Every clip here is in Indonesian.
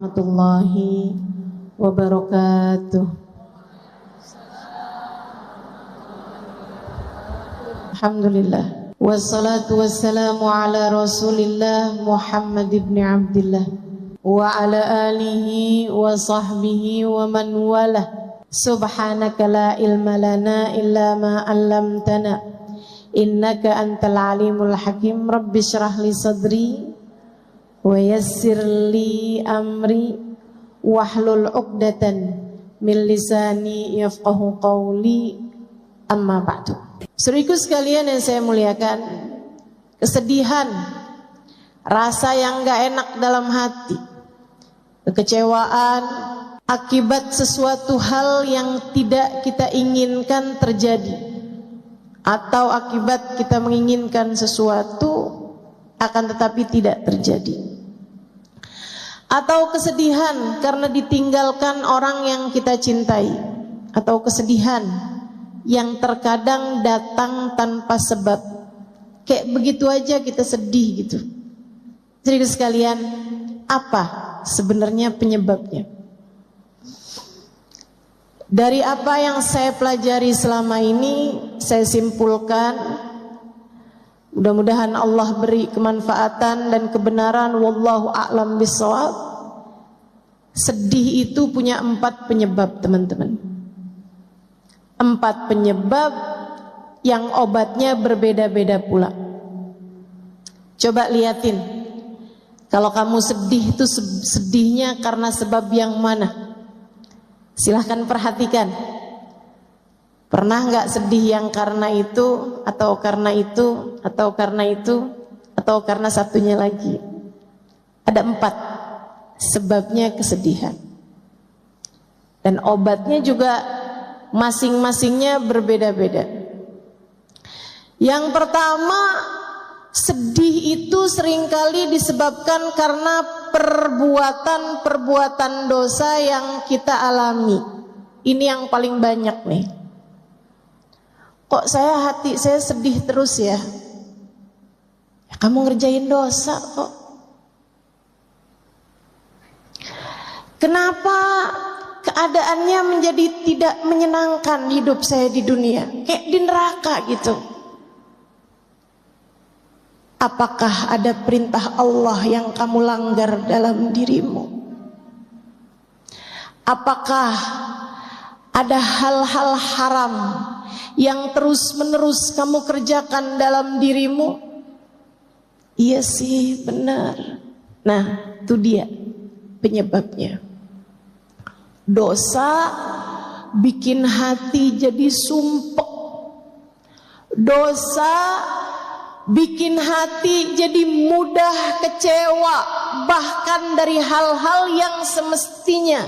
Warahmatullahi wabarakatuh. Alhamdulillah. Wassalatu wassalamu ala Rasulillah Muhammad ibn Abdillah wa ala alihi wa sahbihi wa man walah. Subhanaka la ilma lana illa ma 'allamtana innaka antal alimul hakim. Rabbi shrah li sadri wa yassir li amri wahlul 'uqdatan min lisani yafqahu qawli, amma ba'du. Saudaraku sekalian yang saya muliakan, kesedihan, rasa yang gak enak dalam hati, kekecewaan akibat sesuatu hal yang tidak kita inginkan terjadi, atau akibat kita menginginkan sesuatu akan tetapi tidak terjadi, atau kesedihan karena ditinggalkan orang yang kita cintai, atau kesedihan yang terkadang datang tanpa sebab, kayak begitu aja kita sedih gitu. Jadi sekalian, apa sebenarnya penyebabnya? Dari apa yang saya pelajari selama ini, saya simpulkan, mudah-mudahan Allah beri kemanfaatan dan kebenaran, wallahu a'lam bishawab. Sedih itu punya 4 penyebab, teman-teman. 4 penyebab yang obatnya berbeda-beda pula. Coba liatin, kalau kamu sedih itu sedihnya karena sebab yang mana? Silahkan perhatikan. Pernah nggak sedih yang karena itu, atau karena itu, atau karena itu, atau karena satunya lagi? Ada 4 sebabnya kesedihan. Dan obatnya juga masing-masingnya berbeda-beda. Yang pertama, sedih itu seringkali disebabkan karena perbuatan-perbuatan dosa yang kita alami. Ini yang paling banyak nih. Kok hati saya sedih terus ya? Ya kamu ngerjain dosa kok. Kenapa keadaannya menjadi tidak menyenangkan hidup saya di dunia? Kayak di neraka gitu. Apakah ada perintah Allah yang kamu langgar dalam dirimu? Apakah ada hal-hal haram yang terus-menerus kamu kerjakan dalam dirimu? Iya sih, benar. Nah, itu dia penyebabnya. Dosa bikin hati jadi sumpek. Dosa bikin hati jadi mudah kecewa, bahkan dari hal-hal yang semestinya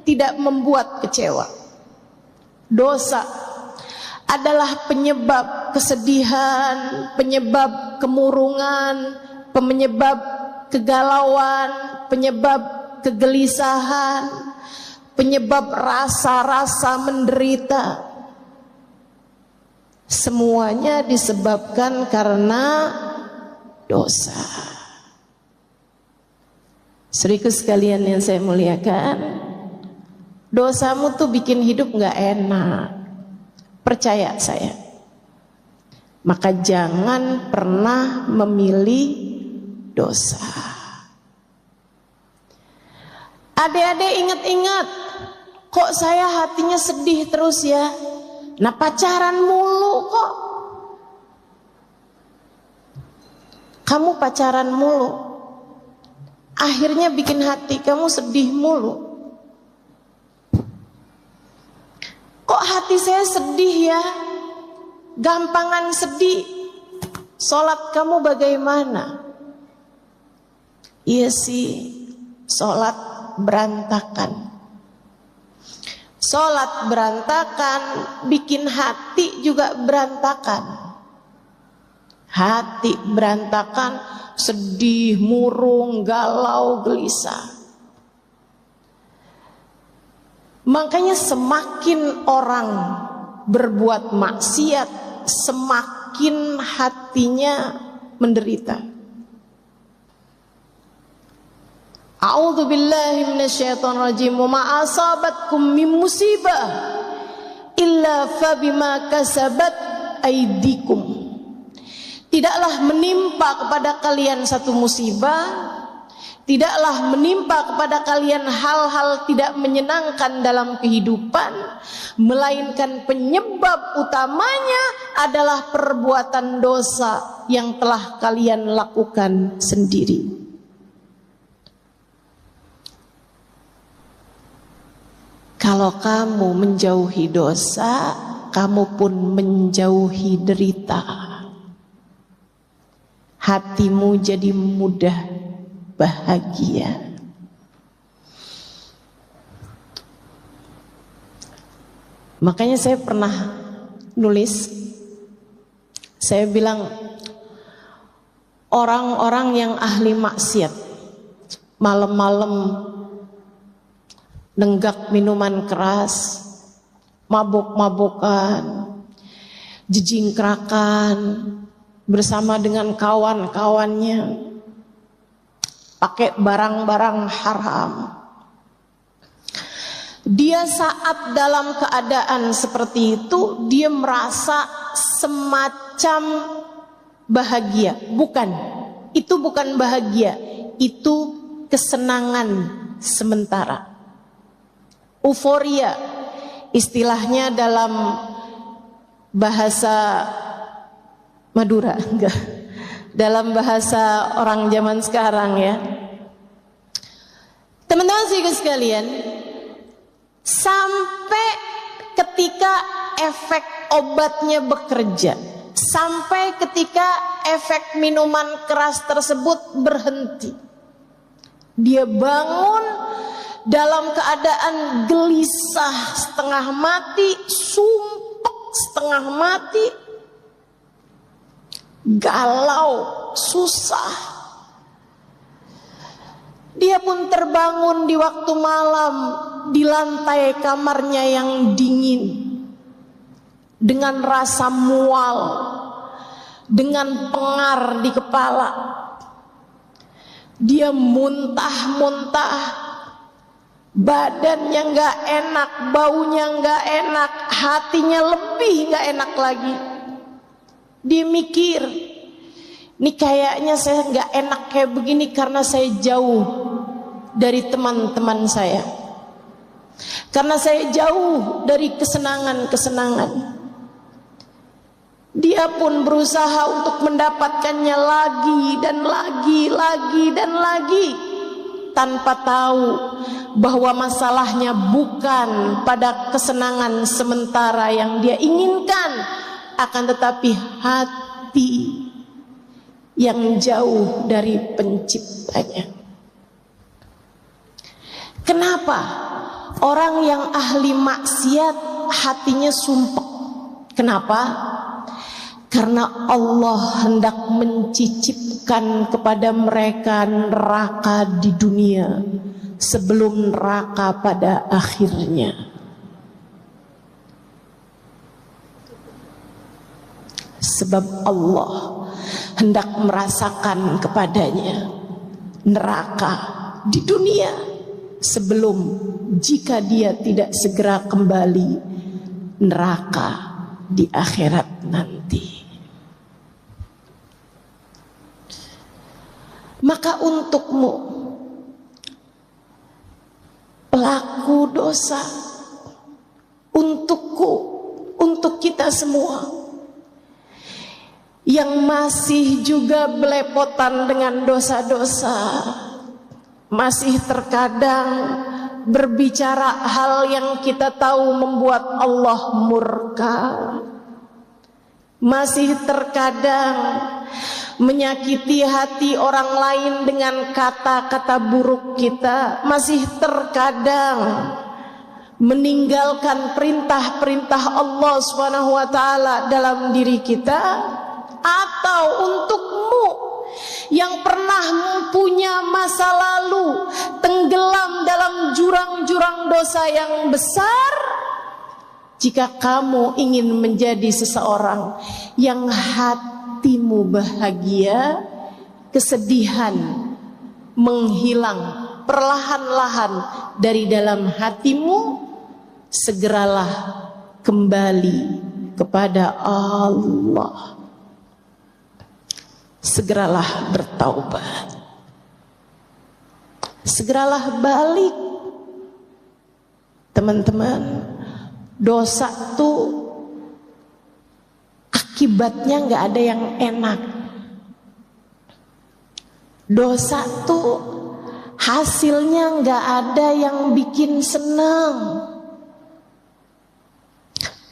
tidak membuat kecewa. Dosa adalah penyebab kesedihan, penyebab kemurungan, penyebab kegalauan, penyebab kegelisahan, penyebab rasa-rasa menderita. Semuanya disebabkan karena dosa. Saudaraku sekalian yang saya muliakan, dosamu tuh bikin hidup gak enak. Percaya saya. Maka jangan pernah memilih dosa. Adik-adik ingat-ingat, kok saya hatinya sedih terus ya? Nah, pacaran mulu kok. Kamu pacaran mulu, akhirnya bikin hati kamu sedih mulu. Kok hati saya sedih ya? Gampangan sedih. Sholat kamu bagaimana? Iya sih, sholat berantakan. Sholat berantakan, bikin hati juga berantakan. Hati berantakan, sedih, murung, galau, gelisah. Makanya semakin orang berbuat maksiat, semakin hatinya menderita. A'udzu billahi minasyaitonir rajim. Wa ma asabatkum min musibah illa fabima kasabat aydikum. Tidaklah menimpa kepada kalian satu musibah, tidaklah menimpa kepada kalian hal-hal tidak menyenangkan dalam kehidupan, melainkan penyebab utamanya adalah perbuatan dosa yang telah kalian lakukan sendiri. Kalau kamu menjauhi dosa, kamu pun menjauhi derita. Hatimu jadi mudah bahagia. Makanya saya pernah nulis, saya bilang orang-orang yang ahli maksiat malam-malam nenggak minuman keras, mabuk-mabukan, jejingkrakan bersama dengan kawan-kawannya, pakai barang-barang haram. Dia saat dalam keadaan seperti itu, dia merasa semacam bahagia. Bukan, itu bukan bahagia, itu kesenangan sementara. Euforia, istilahnya dalam bahasa Madura, enggak, dalam bahasa orang zaman sekarang ya. Teman-teman sekalian, sampai ketika efek obatnya bekerja, sampai ketika efek minuman keras tersebut berhenti, dia bangun dalam keadaan gelisah, setengah mati, sumpek setengah mati, galau, susah. Dia pun terbangun di waktu malam di lantai kamarnya yang dingin, dengan rasa mual, dengan pengar di kepala. Dia muntah-muntah, badannya gak enak, baunya gak enak, hatinya lebih gak enak lagi. Dia mikir, ini kayaknya saya gak enak kayak begini karena saya jauh dari teman-teman saya, karena saya jauh dari kesenangan-kesenangan. Dia pun berusaha untuk mendapatkannya lagi dan lagi, tanpa tahu bahwa masalahnya bukan pada kesenangan sementara yang dia inginkan, akan tetapi hati yang jauh dari penciptanya. Kenapa orang yang ahli maksiat hatinya sumpek? Kenapa? Karena Allah hendak mencicipkan kepada mereka neraka di dunia sebelum neraka pada akhirnya. Sebab Allah hendak merasakan kepadanya neraka di dunia sebelum, jika dia tidak segera kembali, neraka di akhirat nanti. Maka untukmu, pelaku dosa, untukku, untuk kita semua yang masih juga belepotan dengan dosa-dosa, masih terkadang berbicara hal yang kita tahu membuat Allah murka, masih terkadang menyakiti hati orang lain dengan kata-kata buruk kita, masih terkadang meninggalkan perintah-perintah Allah SWT dalam diri kita. Atau untukmu yang pernah mempunyai masa lalu tenggelam dalam jurang-jurang dosa yang besar, jika kamu ingin menjadi seseorang yang hatimu bahagia, kesedihan menghilang perlahan-lahan dari dalam hatimu, segeralah kembali kepada Allah. Segeralah bertaubat. Segeralah balik. Teman-teman, dosa tuh akibatnya nggak ada yang enak. Dosa tuh hasilnya nggak ada yang bikin senang.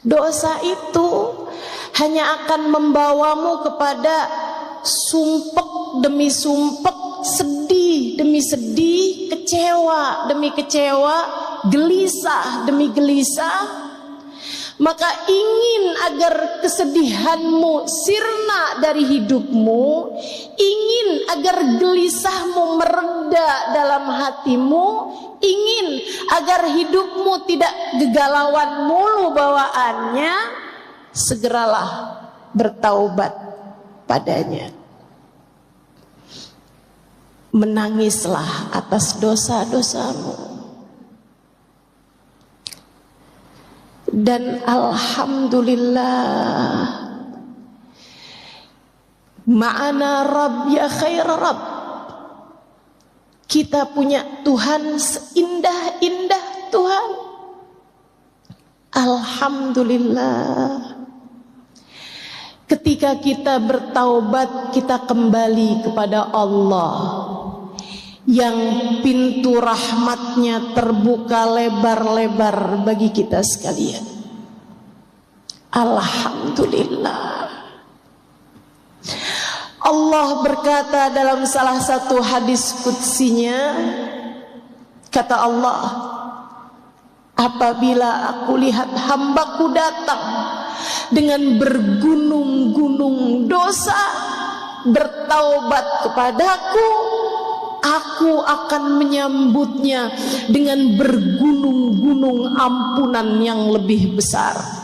Dosa itu hanya akan membawamu kepada sumpek demi sumpek, sedih demi sedih, kecewa demi kecewa, gelisah demi gelisah. Maka ingin agar kesedihanmu sirna dari hidupmu, ingin agar gelisahmu mereda dalam hatimu, ingin agar hidupmu tidak gegalauan mulu bawaannya, segeralah bertaubat padanya. Menangislah atas dosa-dosamu. Dan alhamdulillah, ma'ana Rabb ya khair Rabb. Kita punya Tuhan seindah-indah Tuhan. Alhamdulillah. Ketika kita bertaubat, kita kembali kepada Allah yang pintu rahmatnya terbuka lebar-lebar bagi kita sekalian. Alhamdulillah. Allah berkata dalam salah satu hadis qudsinya, kata Allah, apabila aku lihat hambaku datang dengan bergunung-gunung dosa, bertaubat kepadaku, aku akan menyambutnya dengan bergunung-gunung ampunan yang lebih besar.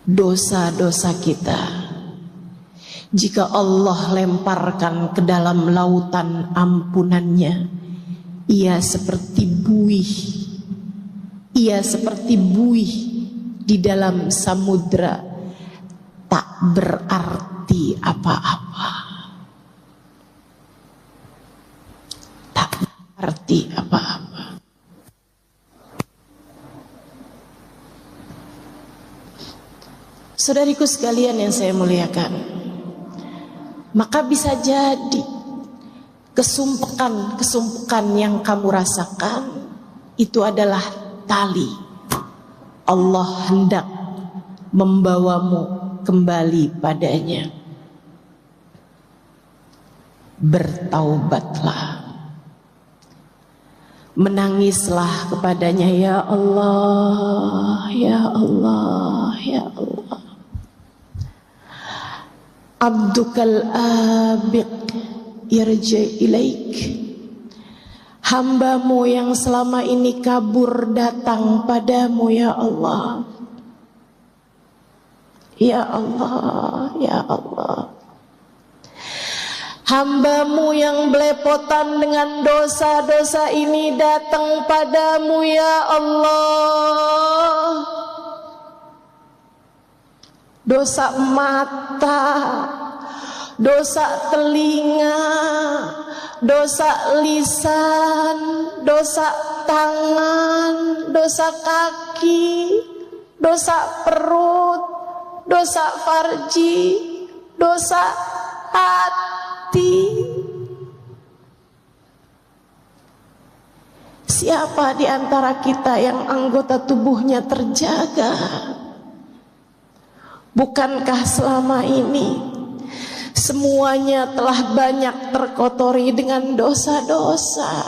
Dosa-dosa kita, jika Allah lemparkan ke dalam lautan ampunannya, ia seperti buih. Ia seperti buih di dalam samudra, tak berarti apa-apa. Tak berarti apa-apa. Saudariku sekalian yang saya muliakan, maka bisa jadi kesumpekan yang kamu rasakan itu adalah tali. Allah hendak membawamu kembali padanya. Bertaubatlah, menangislah kepadanya, ya Allah, ya Allah, ya Allah. Abdukal abiq yarji ilaik. Hambamu yang selama ini kabur datang padamu, ya Allah. Ya Allah, ya Allah. Hambamu yang belepotan dengan dosa-dosa ini datang padamu, ya Allah. Dosa mata, dosa telinga, dosa lisan, dosa tangan, dosa kaki, dosa perut, dosa farji, dosa hati. Siapa di antara kita yang anggota tubuhnya terjaga? Bukankah selama ini semuanya telah banyak terkotori dengan dosa-dosa?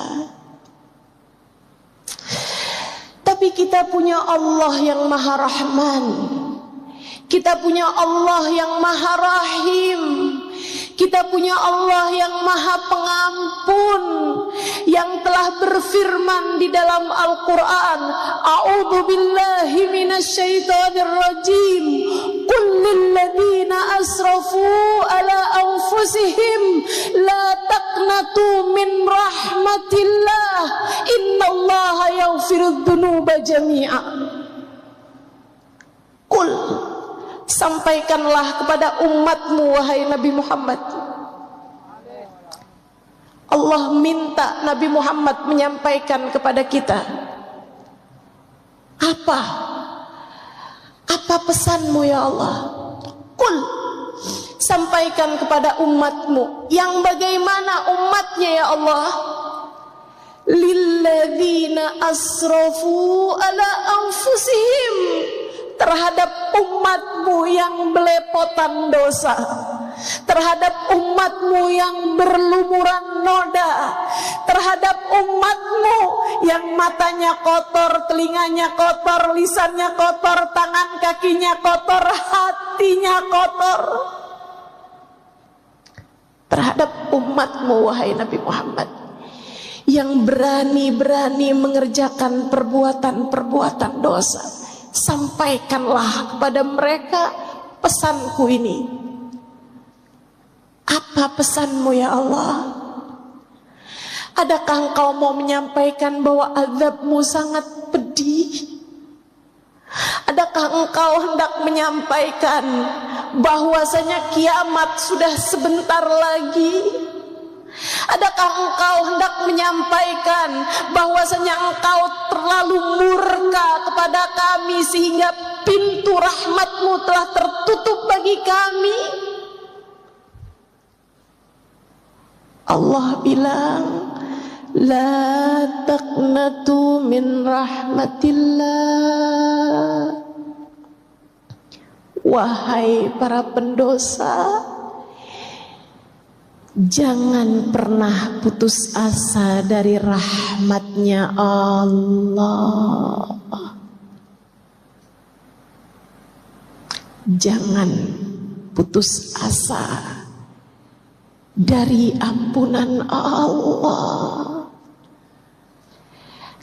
Tapi kita punya Allah yang Maha Rahman. Kita punya Allah yang Maha Rahim. Kita punya Allah yang Maha Pengampun, yang telah berfirman di dalam Al-Quran, A'udzu billahi minasyaitonir rajim, qul lil ladzina asrafu ala anfusihim la taqnatu min rahmatillah innallaha yaghfirudz dzunuba jami'a. Qul, sampaikanlah kepada umatmu wahai Nabi Muhammad. Allah minta Nabi Muhammad menyampaikan kepada kita. Apa pesanmu ya Allah? Qul, sampaikan kepada umatmu. Yang bagaimana umatnya ya Allah? Lilladzina asrafu ala anfusihim, terhadap umatmu yang belepotan dosa, terhadap umatmu yang berlumuran noda, terhadap umatmu yang matanya kotor, telinganya kotor, lisannya kotor, tangan kakinya kotor, hatinya kotor. Terhadap umatmu wahai Nabi Muhammad yang berani-berani mengerjakan perbuatan-perbuatan dosa, sampaikanlah kepada mereka pesanku ini. Apa pesanmu ya Allah? Adakah engkau mau menyampaikan bahwa azabmu sangat pedih? Adakah engkau hendak menyampaikan bahwasanya kiamat sudah sebentar lagi? Adakah engkau hendak menyampaikan bahwasanya engkau terlalu murka kepada kami sehingga pintu rahmatmu telah tertutup bagi kami? Allah bilang, la taqnatu min rahmatillah. Wahai para pendosa, jangan pernah putus asa dari rahmatnya Allah. Jangan putus asa dari ampunan Allah.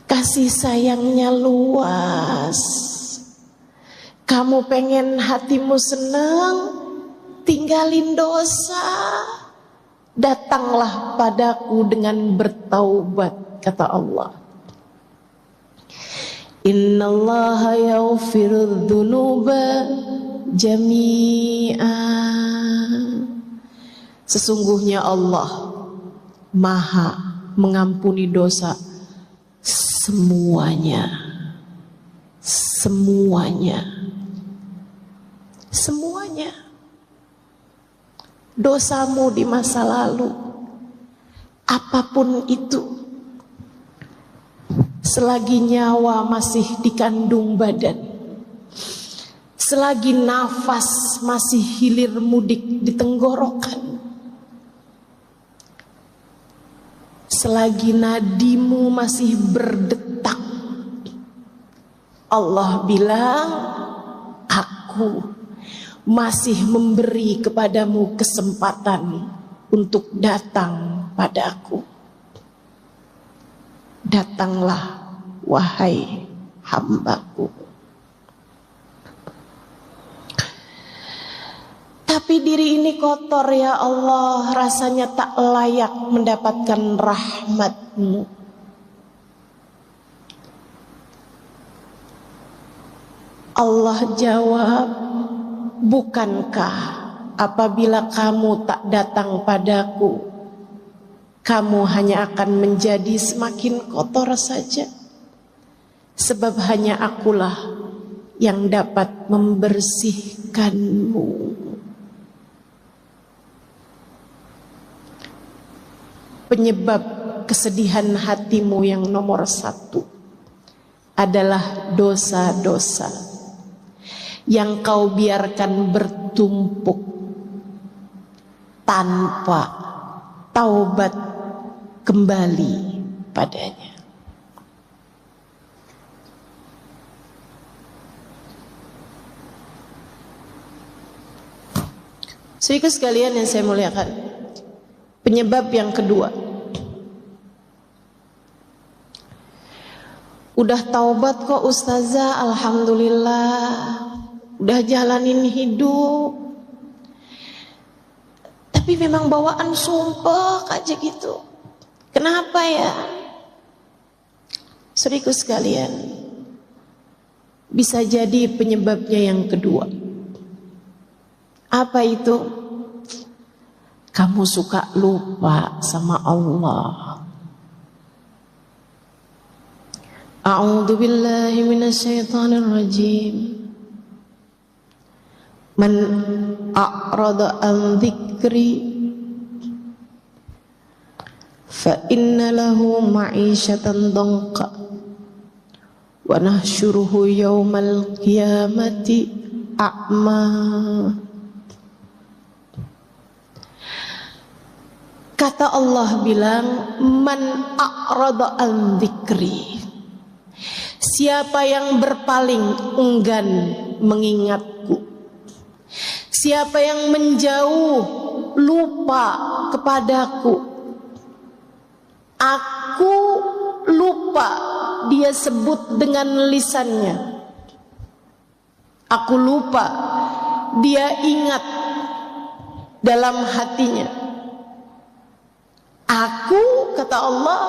Kasih sayangnya luas. Kamu pengen hatimu senang, tinggalin dosa. Datanglah padaku dengan bertaubat, kata Allah. Innallaha yaghfirudz dzunuba jami'a. Sesungguhnya Allah Maha mengampuni dosa semuanya. Semuanya. Semuanya. Dosamu di masa lalu, apapun itu, selagi nyawa masih dikandung badan, selagi nafas masih hilir mudik di tenggorokan, selagi nadimu masih berdetak, Allah bilang, aku masih memberi kepadamu kesempatan untuk datang padaku. Datanglah wahai hambaku. Tapi diri ini kotor ya Allah, rasanya tak layak mendapatkan rahmat-Mu. Allah jawab, bukankah apabila kamu tak datang padaku, kamu hanya akan menjadi semakin kotor saja? Sebab hanya akulah yang dapat membersihkanmu. Penyebab kesedihan hatimu yang nomor satu adalah dosa-dosa yang kau biarkan bertumpuk tanpa taubat kembali padanya. Saudara sekalian yang saya muliakan, penyebab yang kedua, udah taubat kok ustazah, alhamdulillah. udah jalanin hidup, tapi memang bawaan sumpah aja gitu. Kenapa ya? Saudaraku sekalian, bisa jadi penyebabnya yang kedua. Apa itu? Kamu suka lupa sama Allah. A'udzu billahi minasyaitonir rajim. Man a'rada an dzikri fa inna lahu ma'isyatan dhanqa wa nahsyuruhu yaumal qiyamati a'ma. Kata Allah bilang, man a'rada an dzikri, siapa yang berpaling enggan mengingatku, siapa yang menjauh lupa kepadaku, aku lupa, dia sebut dengan lisannya, aku lupa, dia ingat dalam hatinya. Aku, kata Allah,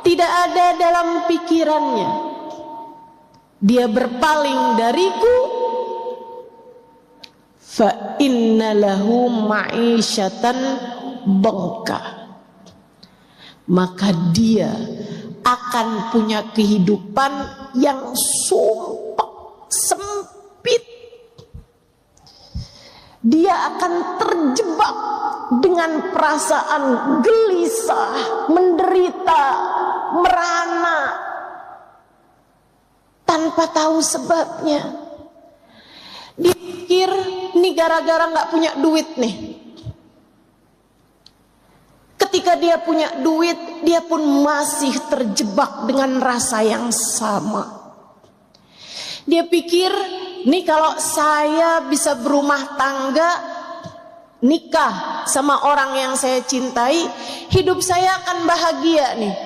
tidak ada dalam pikirannya. Dia berpaling dariku. Fa inna lahu ma'isyatan dhanqa, maka dia akan punya kehidupan yang sumpah, sempit. Dia akan terjebak dengan perasaan gelisah, menderita, merana, tanpa tahu sebabnya. Dia pikir ini gara-gara gak punya duit nih. Ketika dia punya duit, dia pun masih terjebak dengan rasa yang sama. Dia pikir, nih kalau saya bisa berumah tangga, nikah sama orang yang saya cintai, hidup saya akan bahagia nih.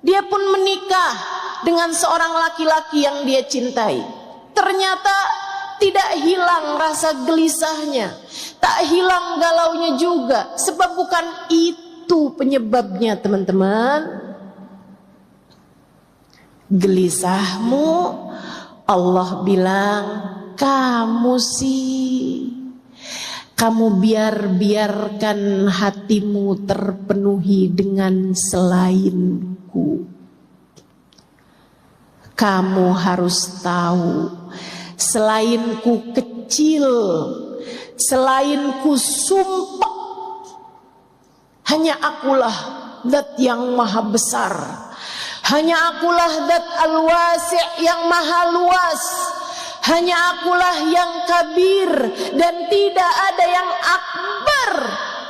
Dia pun menikah dengan seorang laki-laki yang dia cintai. Ternyata tidak hilang rasa gelisahnya, tak hilang galaunya juga. Sebab bukan itu penyebabnya, teman-teman. Gelisahmu, Allah bilang, kamu biarkan hatimu terpenuhi dengan selainku. Kamu harus tahu, selainku kecil, selainku sumpah, hanya akulah zat yang maha besar, hanya akulah zat al-wasi' yang maha luas, hanya akulah yang kabir, dan tidak ada yang akbar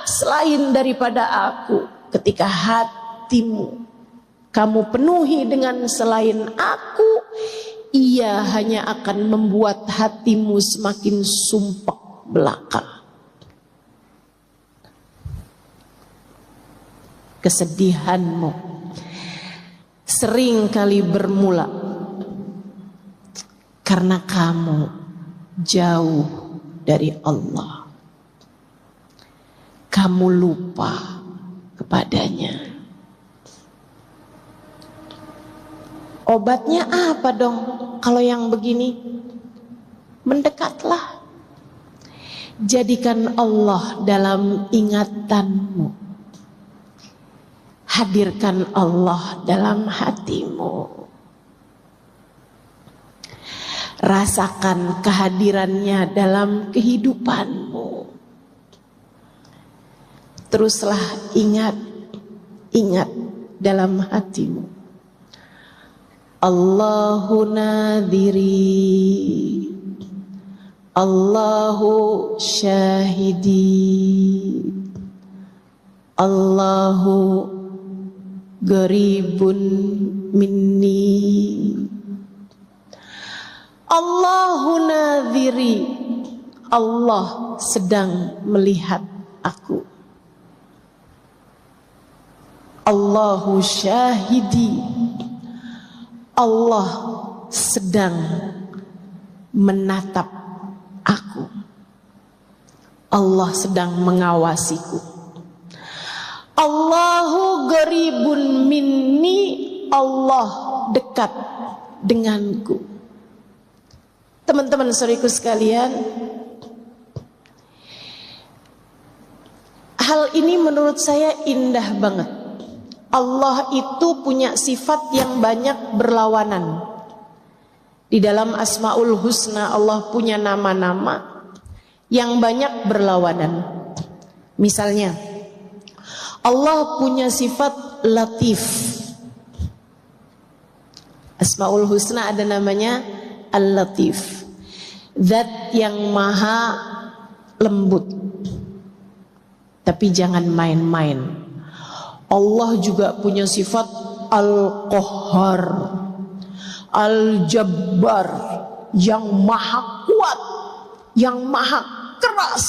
selain daripada aku. Ketika hatimu kamu penuhi dengan selain aku, ia hanya akan membuat hatimu semakin sumpek belaka. Kesedihanmu sering kali bermula karena kamu jauh dari Allah. Kamu lupa kepadanya. Obatnya apa dong kalau yang begini? Mendekatlah. Jadikan Allah dalam ingatanmu. Hadirkan Allah dalam hatimu. Rasakan kehadirannya dalam kehidupanmu. Teruslah ingat dalam hatimu. Allahu nadhiri, Allahu syahidi, Allahu garibun minni. Allahu nadhiri, Allah sedang melihat aku. Allahu syahidi, Allah sedang menatap Allah sedang mengawasiku. Allahu qaribun minni, Allah dekat denganku. Teman-teman saudariku sekalian, hal ini menurut saya indah banget. Allah itu punya sifat yang banyak berlawanan. Di dalam Asmaul Husna Allah punya nama-nama yang banyak berlawanan. Misalnya, Allah punya sifat Latif. Asmaul Husna ada namanya Al-Latif, zat yang maha lembut. Tapi jangan main-main. Allah juga punya sifat Al-Qahhar, Al-Jabbar, yang maha kuat, yang maha keras.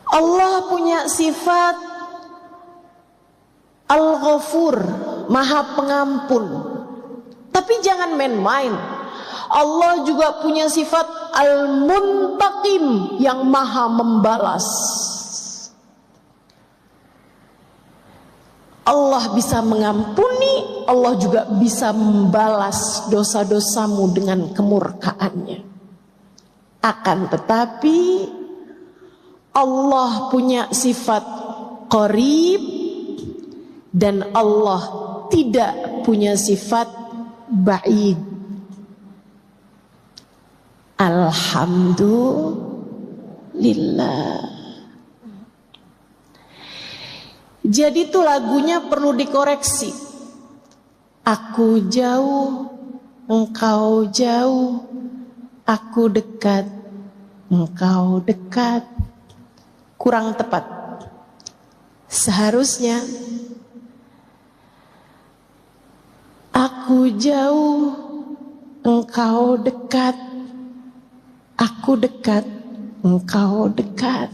Allah punya sifat Al-Ghafur, maha pengampun. Tapi jangan main-main. Allah juga punya sifat Al-Muntaqim, yang maha membalas. Allah bisa mengampuni, Allah juga bisa membalas dosa-dosamu dengan kemurkaannya. Akan tetapi Allah punya sifat Qarib dan Allah tidak punya sifat Ba'id. Alhamdulillah. Jadi itu lagunya perlu dikoreksi. Aku jauh, engkau jauh, aku dekat, engkau dekat. Kurang tepat. Seharusnya aku jauh, engkau dekat, aku dekat, engkau dekat.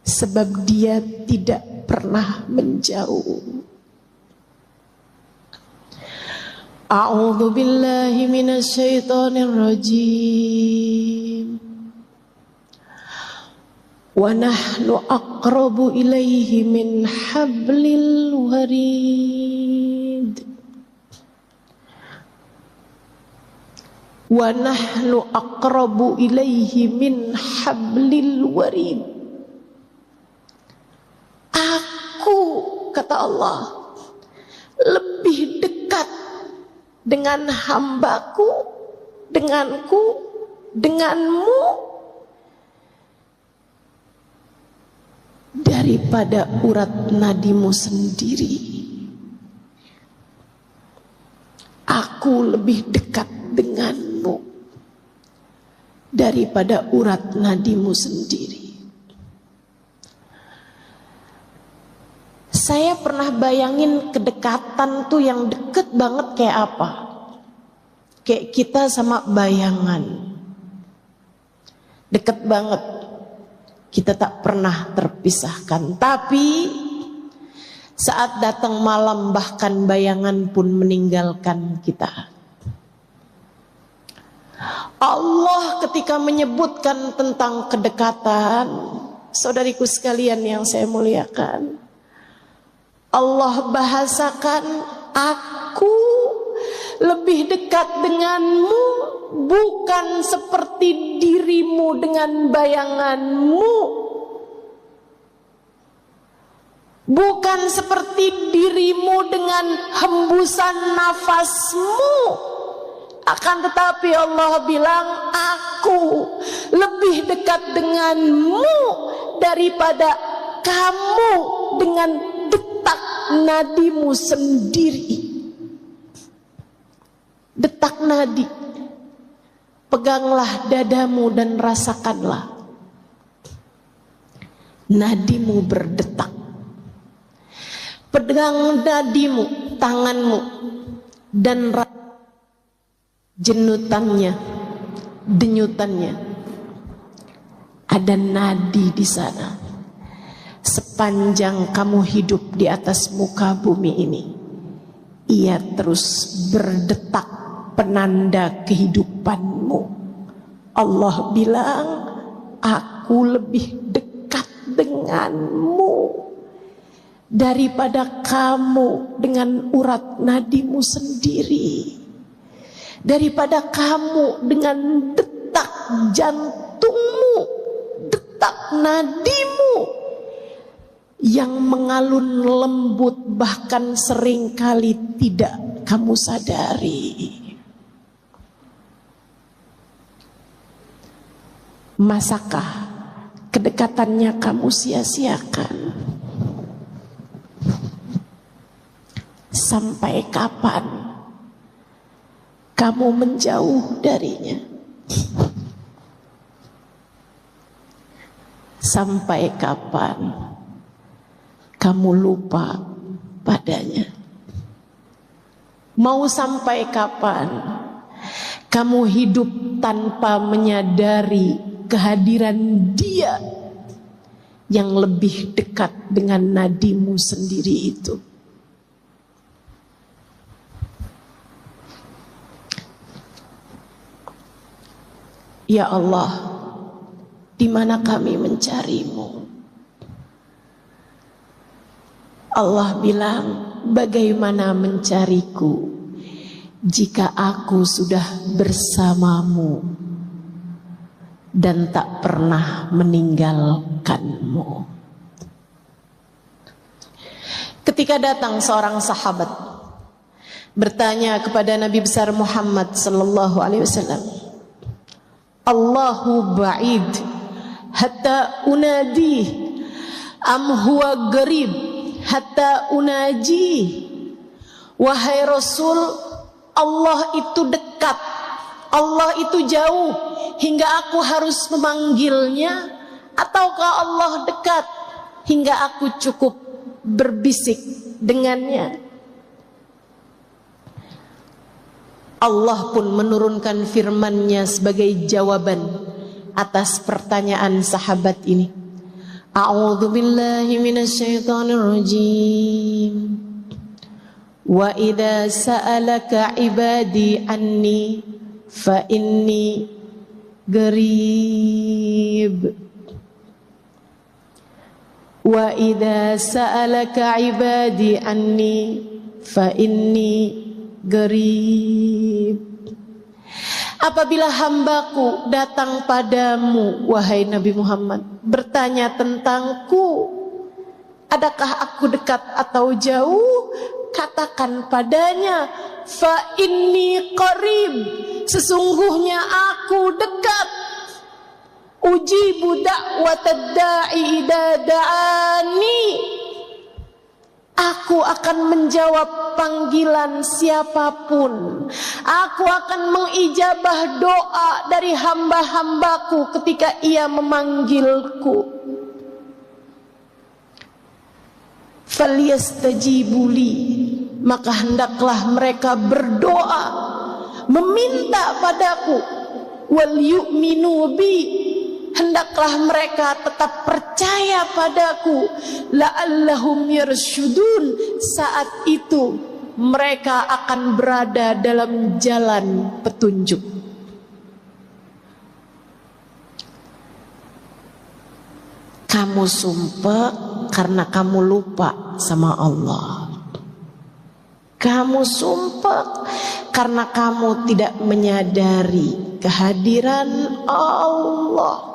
Sebab dia tidak pernah menjauh. A'udzu billahi minasyaitonir rajim. Wa nahnu aqrabu ilaihi min hablil warid. Wa nahnu aqrabu ilaihi min hablil warid. Aku, kata Allah, lebih dekat dengan hambaku, denganku, denganmu daripada urat nadimu sendiri. Aku lebih dekat denganmu daripada urat nadimu sendiri. Saya pernah bayangin kedekatan tuh yang deket banget kayak apa. Kayak kita sama bayangan. Deket banget. Kita tak pernah terpisahkan. Tapi saat datang malam bahkan bayangan pun meninggalkan kita. Allah ketika menyebutkan tentang kedekatan, saudariku sekalian yang saya muliakan, Allah bahasakan, aku lebih dekat denganmu, bukan seperti dirimu dengan bayanganmu, bukan seperti dirimu dengan hembusan nafasmu. Akan tetapi Allah bilang, aku lebih dekat denganmu daripada kamu dengan detak nadimu sendiri. Detak nadi. Peganglah dadamu dan rasakanlah. Nadimu berdetak. Pegang nadimu, tanganmu, dan jenutannya, denyutannya. Ada nadi di sana. Sepanjang kamu hidup di atas muka bumi ini, ia terus berdetak, penanda kehidupanmu. Allah bilang, aku lebih dekat denganmu daripada kamu dengan urat nadimu sendiri, daripada kamu dengan detak jantungmu, detak nadimu yang mengalun lembut, bahkan seringkali tidak kamu sadari. Masakah kedekatannya kamu sia-siakan? Sampai kapan kamu menjauh darinya? Sampai kapan kamu lupa padanya? Mau sampai kapan kamu hidup tanpa menyadari kehadiran Dia yang lebih dekat dengan nadimu sendiri itu? Ya Allah, di mana kami mencarimu? Allah bilang, bagaimana mencariku jika aku sudah bersamamu dan tak pernah meninggalkanmu? Ketika datang seorang sahabat bertanya kepada Nabi besar Muhammad sallallahu alaihi wasallam, Allahu ba'id hatta unadi am huwa garib hatta unaji. Wahai Rasul, Allah itu dekat, Allah itu jauh hingga aku harus memanggilnya, ataukah Allah dekat hingga aku cukup berbisik dengannya? Allah pun menurunkan firman-Nya sebagai jawaban atas pertanyaan sahabat ini. A'udzu billahi minasyaitonir rajim. Wa idza sa'alaka 'ibadi anni fa inni qarib. Wa idza sa'alaka 'ibadi anni fa inni qarib. Apabila hambaku datang padamu, wahai Nabi Muhammad, bertanya tentangku, adakah aku dekat atau jauh? Katakan padanya, fa inni qarib, sesungguhnya aku dekat. Ujibu da'watad da'i idza da'ani, aku akan menjawab panggilan siapapun. Aku akan mengijabah doa dari hamba-hambaku ketika ia memanggilku. Falyastajibuli, maka hendaklah mereka berdoa, meminta padaku. Wal yu'minu bi, hendaklah mereka tetap percaya padaku. La'allahum yarsyudun, saat itu mereka akan berada dalam jalan petunjuk. Kamu sumpah karena kamu lupa sama Allah. Kamu sumpah karena kamu tidak menyadari kehadiran Allah.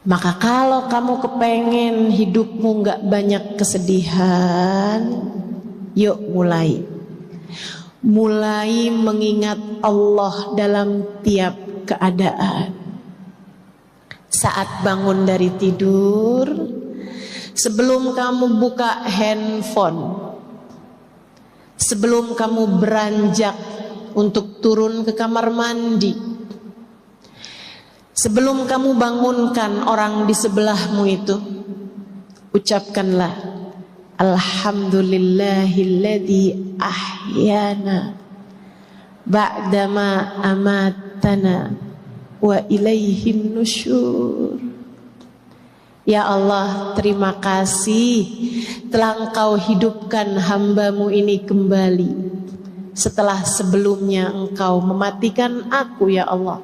Maka kalau kamu kepengen hidupmu gak banyak kesedihan, yuk mulai mengingat Allah dalam tiap keadaan. Saat bangun dari tidur, sebelum kamu buka handphone, sebelum kamu beranjak untuk turun ke kamar mandi, sebelum kamu bangunkan orang di sebelahmu itu, ucapkanlah Alhamdulillahilladzi ahyana ba'dama amatana wa ilaihin nusyur. Ya Allah, terima kasih telah Engkau hidupkan hambamu ini kembali setelah sebelumnya Engkau mematikan aku ya Allah,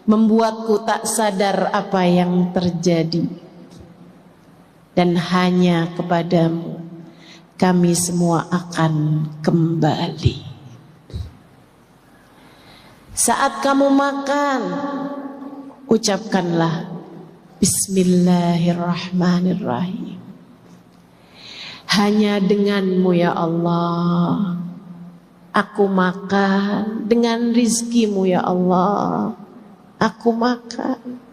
membuatku tak sadar apa yang terjadi. Dan hanya kepadamu kami semua akan kembali. Saat kamu makan, ucapkanlah Bismillahirrahmanirrahim. Hanya denganmu ya Allah aku makan, dengan rizkimu ya Allah aku makan.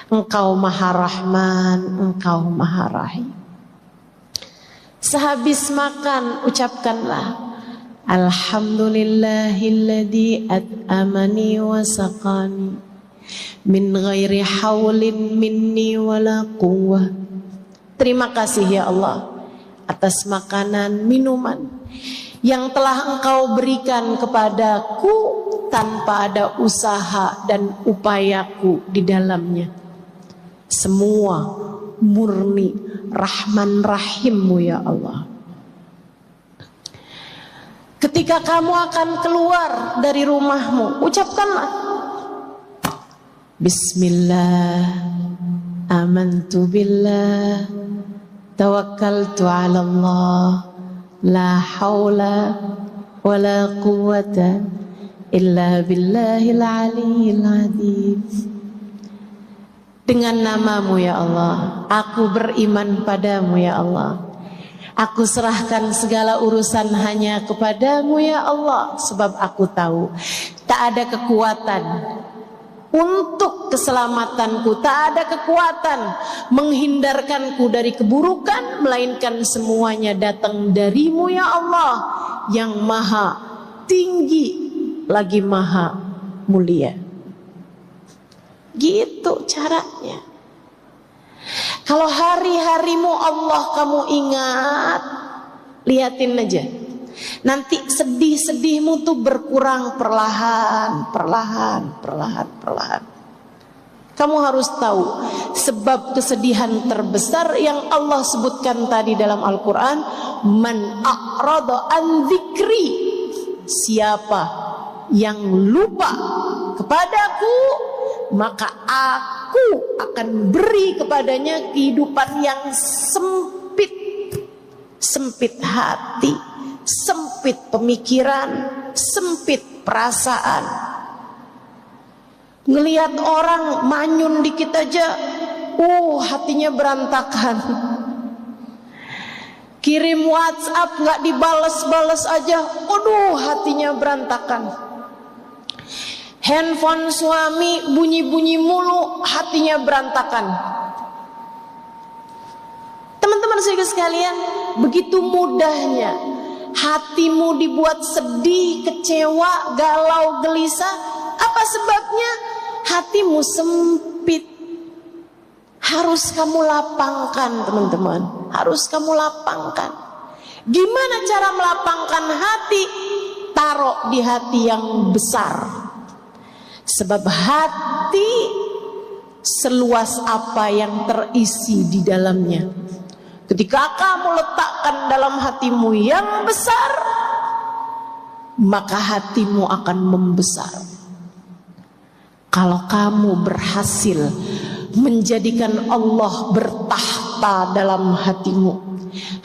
Engkau Maha Rahman, Engkau Maha Rahim. Sehabis makan ucapkanlah Alhamdulillahilladzi at'amani wa saqani min ghairi haulin minni wala quwwah. Terima kasih ya Allah atas makanan, minuman yang telah Engkau berikan kepadaku tanpa ada usaha dan upayaku di dalamnya. Semua murni Rahman Rahimmu ya Allah. Ketika kamu akan keluar dari rumahmu, ucapkanlah Bismillah, amantu billah, tawakkaltu ala Allah, la hawla wa la quwwata illa billahil aliyyil azim. Dengan namamu ya Allah, aku beriman padamu ya Allah. Aku serahkan segala urusan hanya kepadamu ya Allah. Sebab aku tahu tak ada kekuatan untuk keselamatanku, tak ada kekuatan menghindarkanku dari keburukan, melainkan semuanya datang darimu ya Allah, yang maha tinggi lagi maha mulia. Gitu caranya. Kalau hari-harimu Allah kamu ingat, liatin aja. Nanti sedih-sedihmu tuh berkurang perlahan. Kamu harus tahu sebab kesedihan terbesar yang Allah sebutkan tadi dalam Al-Quran, man a'rada an dzikri, siapa yang lupa kepadaku, maka aku akan beri kepadanya kehidupan yang sempit. Sempit hati, sempit pemikiran, sempit perasaan. Ngelihat orang manyun dikit aja, hatinya berantakan. Kirim WhatsApp gak dibales-bales aja, hatinya berantakan. Handphone suami bunyi-bunyi mulu, hatinya berantakan. Teman-teman sekalian, begitu mudahnya hatimu dibuat sedih, kecewa, galau, gelisah. Apa sebabnya? Hatimu sempit. Harus kamu lapangkan teman-teman, harus kamu lapangkan. Gimana cara melapangkan hati? Taruh di hati yang besar. Sebab hati seluas apa yang terisi di dalamnya. Ketika kamu letakkan dalam hatimu yang besar, maka hatimu akan membesar. Kalau kamu berhasil menjadikan Allah bertahta dalam hatimu,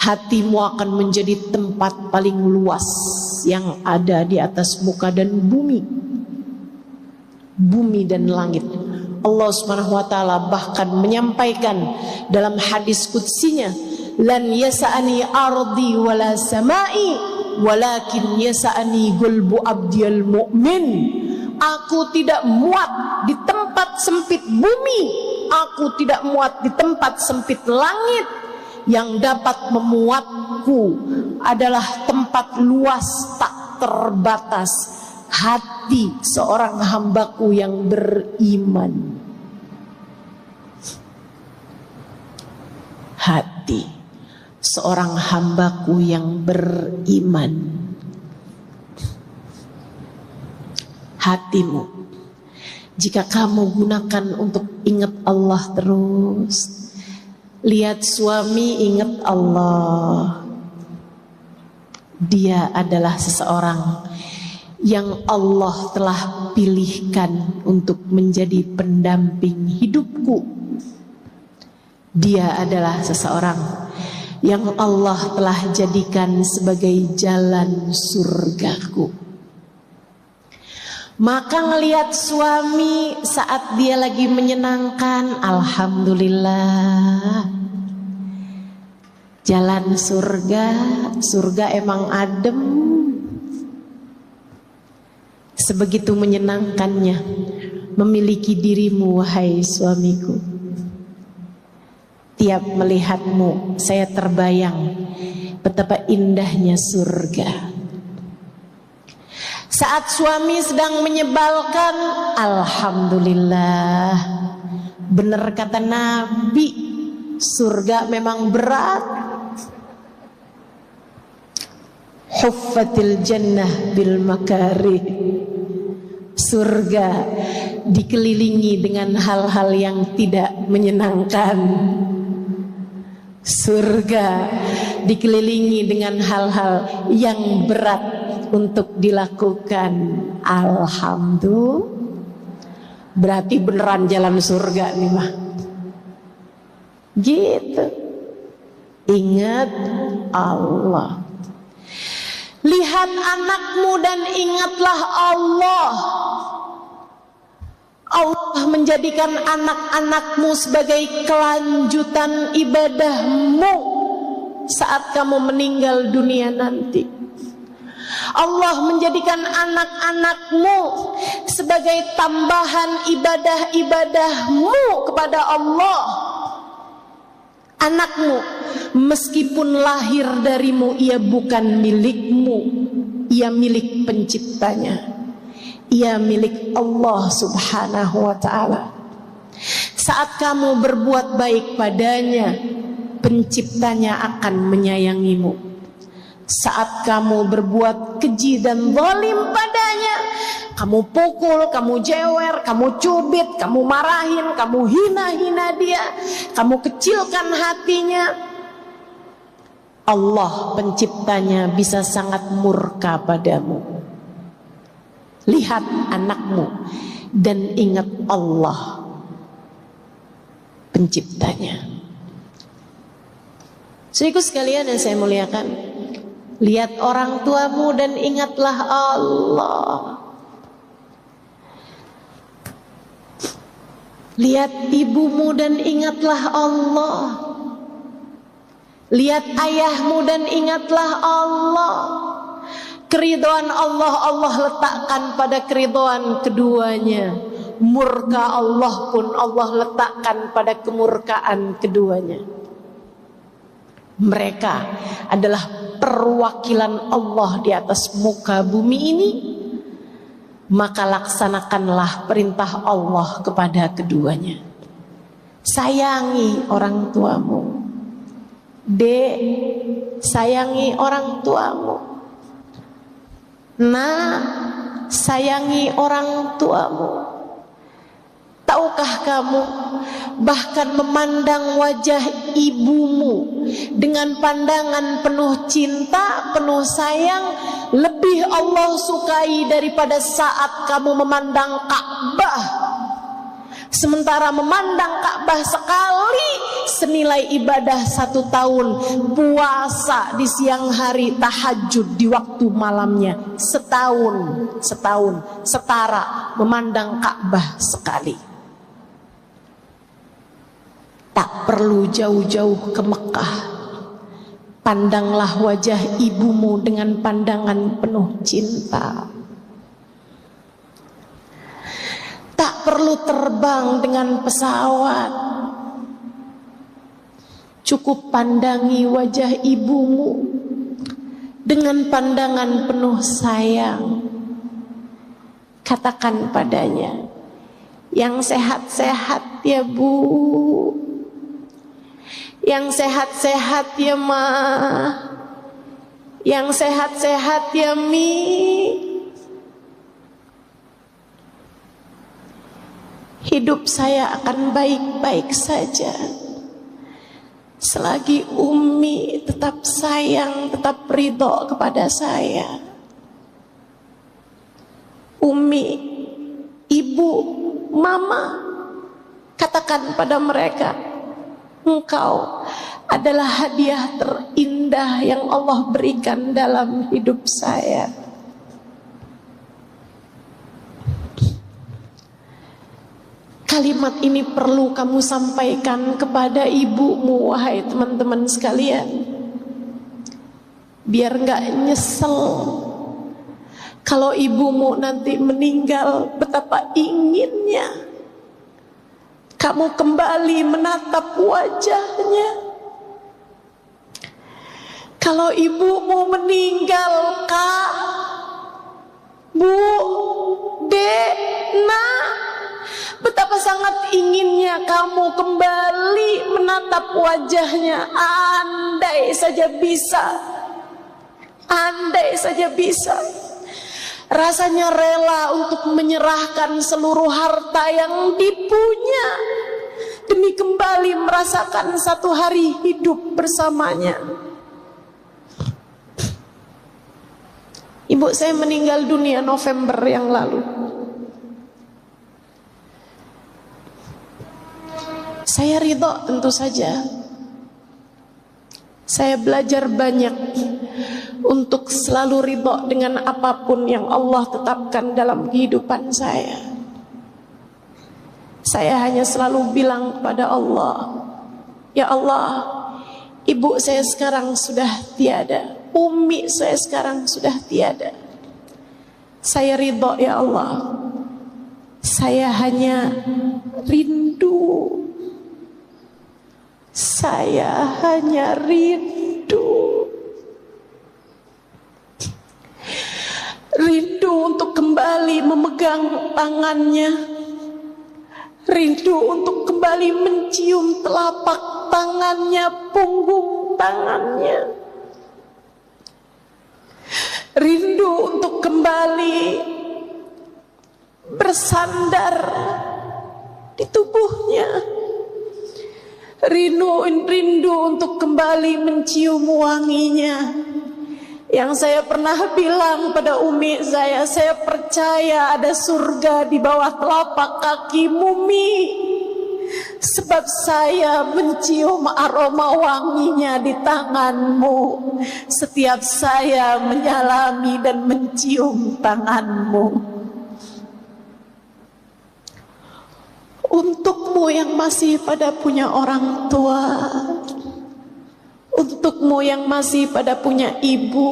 hatimu akan menjadi tempat paling luas yang ada di atas muka dan bumi. Bumi dan langit. Allah Subhanahu wa taala bahkan menyampaikan dalam hadis qudsinya, lan yasa'ani ardi wala samai walakin yasa'ani qalbu abdiyal mu'min. Aku tidak muat di tempat sempit bumi, aku tidak muat di tempat sempit langit. Yang dapat memuatku adalah tempat luas tak terbatas, hati seorang hambaku yang beriman. Hati seorang hambaku yang beriman. Hatimu, jika kamu gunakan untuk ingat Allah terus, lihat suami ingat Allah, Dia adalah seseorang yang Allah telah pilihkan untuk menjadi pendamping hidupku. Dia adalah seseorang yang Allah telah jadikan sebagai jalan surgaku. Maka ngelihat suami saat dia lagi menyenangkan, alhamdulillah. Jalan surga emang adem. Sebegitu menyenangkannya memiliki dirimu, wahai suamiku. Tiap melihatmu saya terbayang betapa indahnya surga. Saat suami sedang menyebalkan, alhamdulillah. Benar kata Nabi, surga memang berat. Huffatil jannah bil makarih. Surga dikelilingi dengan hal-hal yang tidak menyenangkan. Surga dikelilingi dengan hal-hal yang berat untuk dilakukan. Alhamdulillah. Berarti beneran jalan surga nih mah. Gitu. Ingat Allah. Lihat anakmu dan ingatlah Allah. Allah menjadikan anak-anakmu sebagai kelanjutan ibadahmu saat kamu meninggal dunia nanti. Allah menjadikan anak-anakmu sebagai tambahan ibadah-ibadahmu kepada Allah. Anakmu meskipun lahir darimu, ia bukan milikmu, ia milik penciptanya. Ia milik Allah subhanahu wa ta'ala. Saat kamu berbuat baik padanya, penciptanya akan menyayangimu. Saat kamu berbuat keji dan zalim padanya, kamu pukul, kamu jewer, kamu cubit, kamu marahin, kamu hina-hina dia, kamu kecilkan hatinya, Allah penciptanya bisa sangat murka padamu. Lihat anakmu dan ingat Allah penciptanya. Saudaraku sekalian yang saya muliakan, lihat orang tuamu dan ingatlah Allah. Lihat ibumu dan ingatlah Allah. Lihat ayahmu dan ingatlah Allah. Keridhaan Allah, Allah letakkan pada keridhaan keduanya. Murka Allah pun Allah letakkan pada kemurkaan keduanya. Mereka adalah perwakilan Allah di atas muka bumi ini. Maka laksanakanlah perintah Allah kepada keduanya. Sayangi orang tuamu. Dek, sayangi orang tuamu. Nah, sayangi orang tuamu. Tahukah kamu, bahkan memandang wajah ibumu dengan pandangan penuh cinta, penuh sayang, lebih Allah sukai daripada saat kamu memandang Ka'bah. Sementara memandang Ka'bah sekali senilai ibadah 1 tahun, puasa di siang hari, tahajud di waktu malamnya, setahun setara memandang Ka'bah sekali. Tak perlu jauh-jauh ke Mekah. Pandanglah wajah ibumu dengan pandangan penuh cinta. Tak perlu terbang dengan pesawat. Cukup pandangi wajah ibumu dengan pandangan penuh sayang. Katakan padanya, yang sehat-sehat ya Bu, yang sehat-sehat ya Ma, yang sehat-sehat ya Mi. Hidup saya akan baik-baik saja. selagi Umi tetap sayang, tetap ridho kepada saya, Umi, ibu, mama, katakan pada mereka, engkau adalah hadiah terindah yang Allah berikan dalam hidup saya. Kalimat ini perlu kamu sampaikan kepada ibumu, wahai teman-teman sekalian, biar gak nyesel. Kalau ibumu nanti meninggal, betapa inginnya kamu kembali menatap wajahnya. Kalau ibumu meninggal, Kak, Bu, Dek, Nak, betapa sangat inginnya kamu kembali menatap wajahnya. Andai saja bisa, andai saja bisa, rasanya rela untuk menyerahkan seluruh harta yang dipunya demi kembali merasakan satu hari hidup bersamanya. Ibu saya meninggal dunia November yang lalu. Saya ridho tentu saja. Saya belajar banyak untuk selalu ridho dengan apapun yang Allah tetapkan dalam kehidupan saya. Saya hanya selalu bilang kepada Allah, ya Allah, ibu saya sekarang sudah tiada, Umi saya sekarang sudah tiada. Saya ridho ya Allah. Saya hanya rindu. Saya hanya rindu. Rindu untuk kembali memegang tangannya. Rindu untuk kembali mencium telapak tangannya, punggung tangannya. Rindu untuk kembali bersandar di tubuhnya. Rindu untuk kembali mencium wanginya. Yang saya pernah bilang pada Umi saya percaya ada surga di bawah telapak kaki Umi. Sebab saya mencium aroma wanginya di tanganmu setiap saya menyalami dan mencium tanganmu. Untukmu yang masih pada punya orang tua, untukmu yang masih pada punya ibu,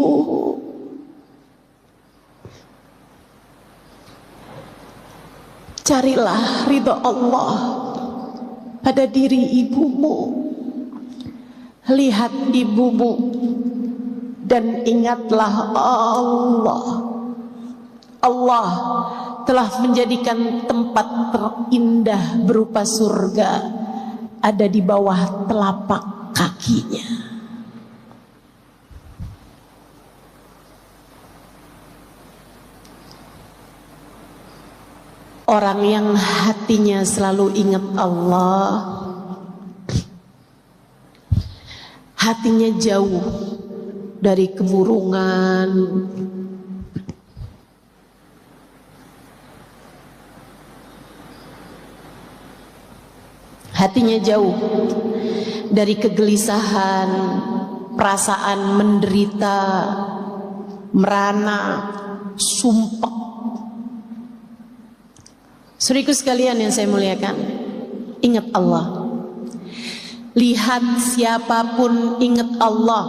carilah ridho Allah pada diri ibumu. Lihat ibumu dan ingatlah Allah. Allah telah menjadikan tempat terindah berupa surga ada di bawah telapak kakinya. Orang yang hatinya selalu ingat Allah, hatinya jauh dari kemurungan, hatinya jauh dari kegelisahan, perasaan menderita, merana, sumpek. Saudaraku sekalian yang saya muliakan, ingat Allah. Lihat siapapun ingat Allah.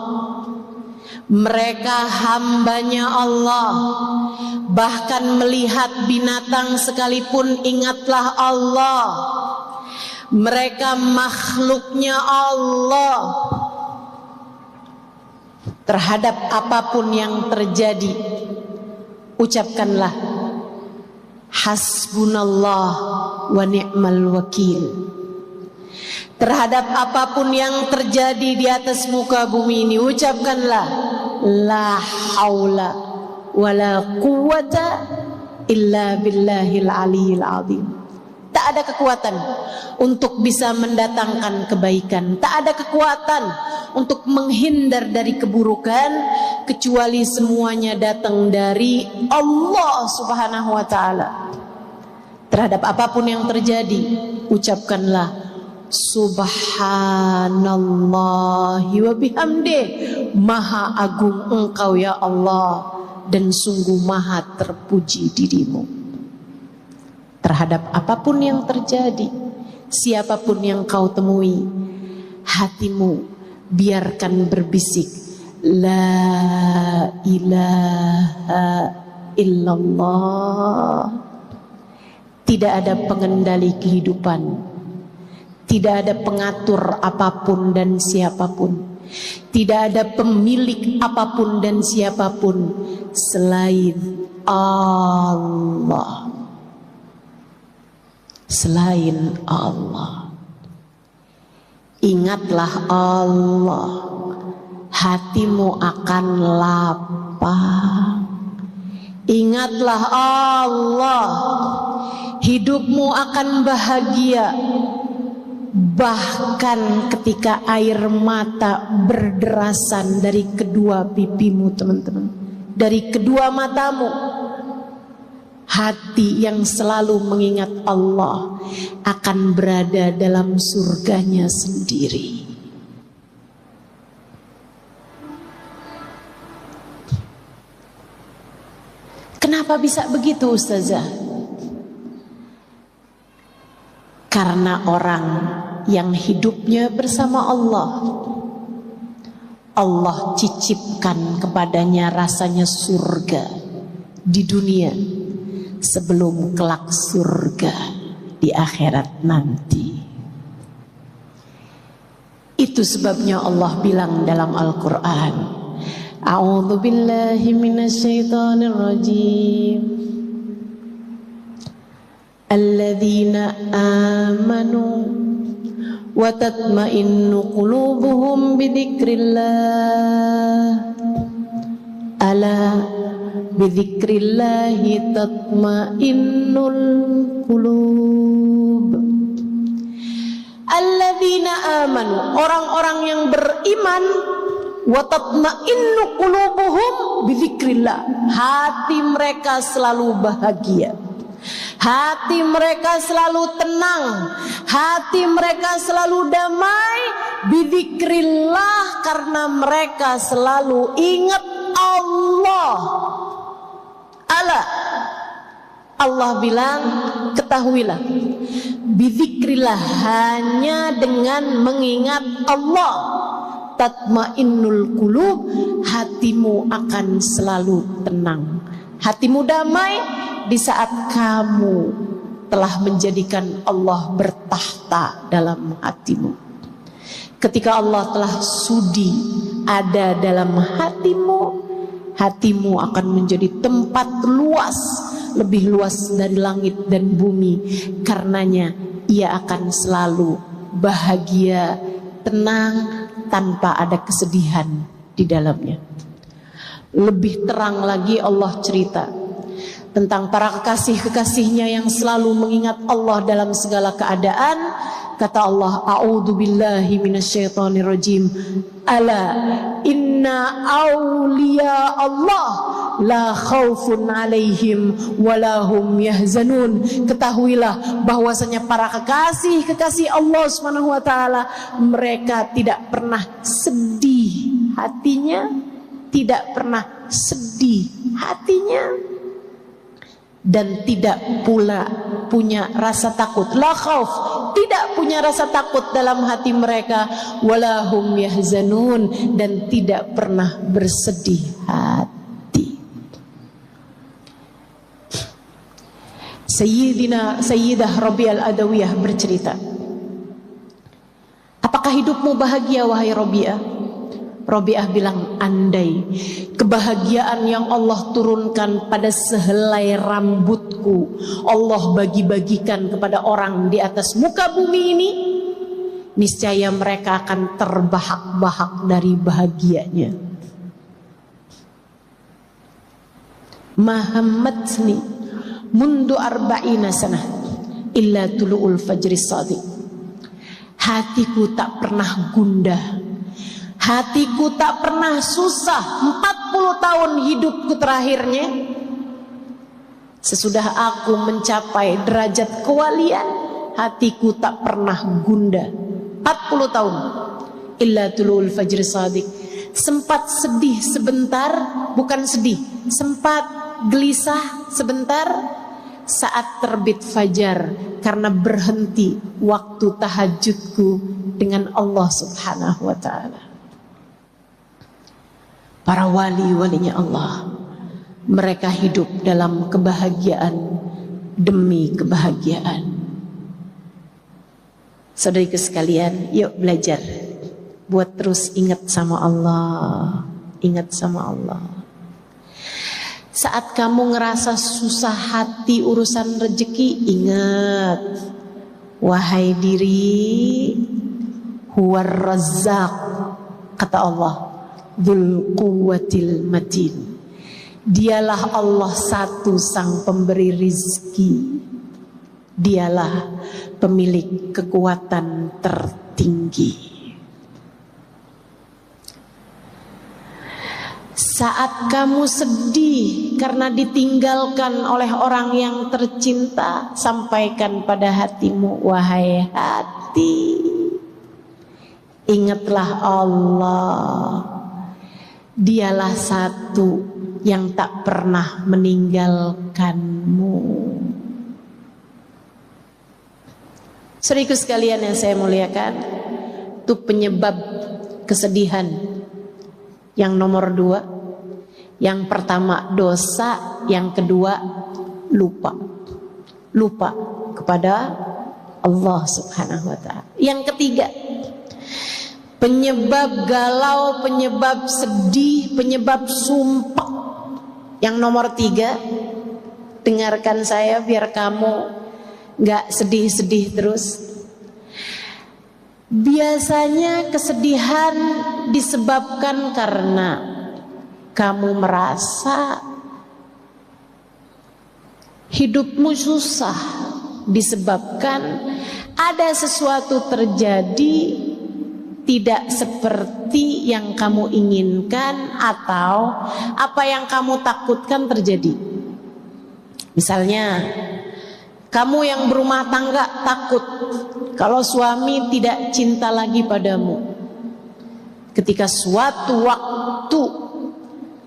Mereka hambanya Allah. Bahkan melihat binatang sekalipun ingatlah Allah. Mereka makhluknya Allah. Terhadap apapun yang terjadi, ucapkanlah hasbunallah wa ni'mal wakil. Terhadap apapun yang terjadi di atas muka bumi ini, ucapkanlah la haula wa la quwata illa billahil aliyil azim. Tak Tak ada kekuatan untuk bisa mendatangkan kebaikan. Tak ada kekuatan untuk menghindar dari keburukan, kecuali semuanya datang dari Allah Subhanahu wa ta'ala. Terhadap apapun yang terjadi, ucapkanlah Subhanallahi wa bihamdih. Maha agung Engkau ya Allah, dan sungguh maha terpuji dirimu. Terhadap apapun yang terjadi, siapapun yang kau temui, hatimu biarkan berbisik La ilaha illallah. Tidak ada pengendali kehidupan, tidak ada pengatur apapun dan siapapun, tidak ada pemilik apapun dan siapapun selain Allah. Selain Allah. Ingatlah Allah, hatimu akan lapang. Ingatlah Allah, hidupmu akan bahagia. Bahkan ketika air mata berderasan dari kedua pipimu, teman-teman, dari kedua matamu, hati yang selalu mengingat Allah akan berada dalam surganya sendiri. Kenapa bisa begitu, Ustazah? Karena orang yang hidupnya bersama Allah, Allah cicipkan kepadanya rasanya surga di dunia sebelum kelak surga di akhirat nanti. Itu sebabnya Allah bilang dalam Al-Quran, A'udzu billahi minasyaitonir rajim. Alladzina amanu wa tatma'innu qulubuhum bidzikrillah. Ala bidzikrillahi tatma'innul qulub. Alladzina amanu, orang-orang yang beriman, wa tatma'innu qulubuhum bidzikrillah, hati mereka selalu bahagia, hati mereka selalu tenang, hati mereka selalu damai, bidzikrillah, karena mereka selalu ingat Allah. Allah bilang, ketahuilah, bidzikrillah, hanya dengan mengingat Allah, tatmainnul qulub, hatimu akan selalu tenang, hatimu damai di saat kamu telah menjadikan Allah bertahta dalam hatimu. Ketika Allah telah sudi ada dalam hatimu, hatimu akan menjadi tempat luas, lebih luas dari langit dan bumi. Karenanya ia akan selalu bahagia, tenang, tanpa ada kesedihan di dalamnya. Lebih terang lagi Allah cerita tentang para kekasih-kekasihnya yang selalu mengingat Allah dalam segala keadaan. Kata Allah, A'udzu billahi minasyaitonir rajim. Ala inna awliya Allah la khaufun alaihim walahum yahzanun. Ketahuilah bahwasanya para kekasih-kekasih Allah Subhanahu wa taala, mereka tidak pernah sedih hatinya, tidak pernah sedih hatinya, dan tidak pula punya rasa takut. La khauf, tidak punya rasa takut dalam hati mereka. Walahum yahzanun, dan tidak pernah bersedih hati. Sayyidah Rabi'ah Adawiyah bercerita, apakah hidupmu bahagia wahai Rabi'ah? Rabi'ah bilang, andai kebahagiaan yang Allah turunkan pada sehelai rambutku Allah bagi-bagikan kepada orang di atas muka bumi ini, niscaya mereka akan terbahak-bahak dari bahagianya. Mahammatni mundu arba'ina sanah, illa tulu'ul fajri shadiq. Hatiku tak pernah gundah, hatiku tak pernah susah 40 tahun hidupku terakhirnya. Sesudah aku mencapai derajat kewalian, hatiku tak pernah gundah 40 tahun. Illa tulu'ul fajri shadiq. Sempat sedih sebentar, bukan sedih, sempat gelisah sebentar saat terbit fajar, karena berhenti waktu tahajudku dengan Allah Subhanahu wa ta'ala. Para wali-walinya Allah, mereka hidup dalam kebahagiaan demi kebahagiaan. Saudariku sekalian, yuk belajar buat terus ingat sama Allah, ingat sama Allah. Saat kamu ngerasa susah hati urusan rezeki, ingat, wahai diri, huwar razzaq, kata Allah, dzul quwwatil matin. Dialah Allah satu sang pemberi rizki, dialah pemilik kekuatan tertinggi. Saat kamu sedih karena ditinggalkan oleh orang yang tercinta, sampaikan pada hatimu, wahai hati, ingatlah Allah, dialah satu yang tak pernah meninggalkanmu. Saudaraku sekalian yang saya muliakan, itu penyebab kesedihan yang nomor 2. Yang pertama dosa, yang kedua lupa. Lupa kepada Allah Subhanahu wa ta'ala. Yang ketiga, penyebab galau, penyebab sedih, penyebab sumpah. Yang nomor 3, dengarkan saya biar kamu gak sedih-sedih terus. Biasanya kesedihan disebabkan karena kamu merasa hidupmu susah, disebabkan ada sesuatu terjadi tidak seperti yang kamu inginkan atau apa yang kamu takutkan terjadi. Misalnya, kamu yang berumah tangga takut kalau suami tidak cinta lagi padamu. Ketika suatu waktu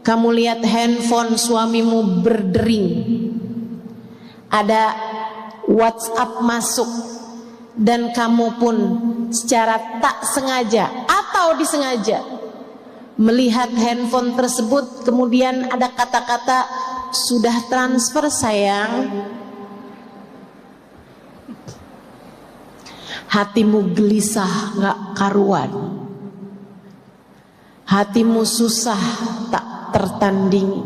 kamu lihat handphone suamimu berdering, ada WhatsApp masuk, dan kamu pun secara tak sengaja atau disengaja melihat handphone tersebut, kemudian ada kata-kata, sudah transfer sayang. Hatimu gelisah gak karuan, hatimu susah tak tertandingi.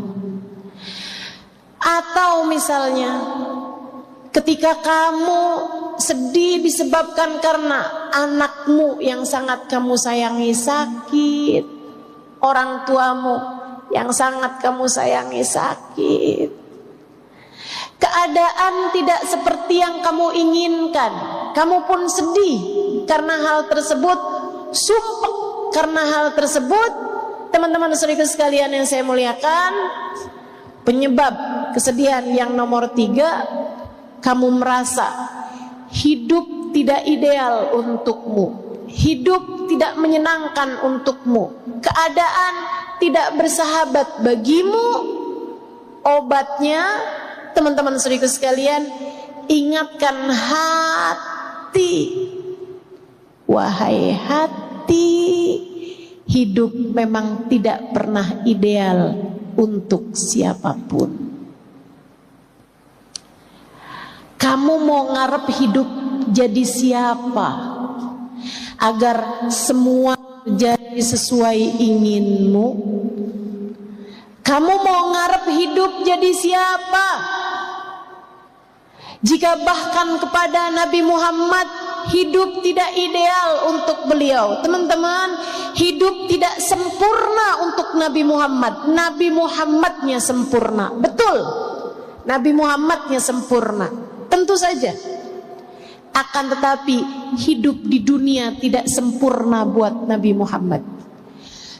Atau misalnya ketika kamu sedih disebabkan karena anakmu yang sangat kamu sayangi sakit, orang tuamu yang sangat kamu sayangi sakit, keadaan tidak seperti yang kamu inginkan, kamu pun sedih karena hal tersebut, sumpah karena hal tersebut. Teman-teman saudara sekalian yang saya muliakan, penyebab kesedihan yang nomor 3, kamu merasa hidup tidak ideal untukmu, hidup tidak menyenangkan untukmu, keadaan tidak bersahabat bagimu. Obatnya, teman-teman saudara sekalian, ingatkan hati, wahai hati, hidup memang tidak pernah ideal untuk siapapun. Kamu mau ngarep hidup jadi siapa agar semua jadi sesuai inginmu? Kamu mau ngarep hidup jadi siapa jika bahkan kepada Nabi Muhammad hidup tidak ideal untuk beliau? Teman-teman, hidup tidak sempurna untuk Nabi Muhammad. Nabi Muhammadnya sempurna, betul. Nabi Muhammadnya sempurna, tentu saja. Akan tetapi hidup di dunia tidak sempurna buat Nabi Muhammad.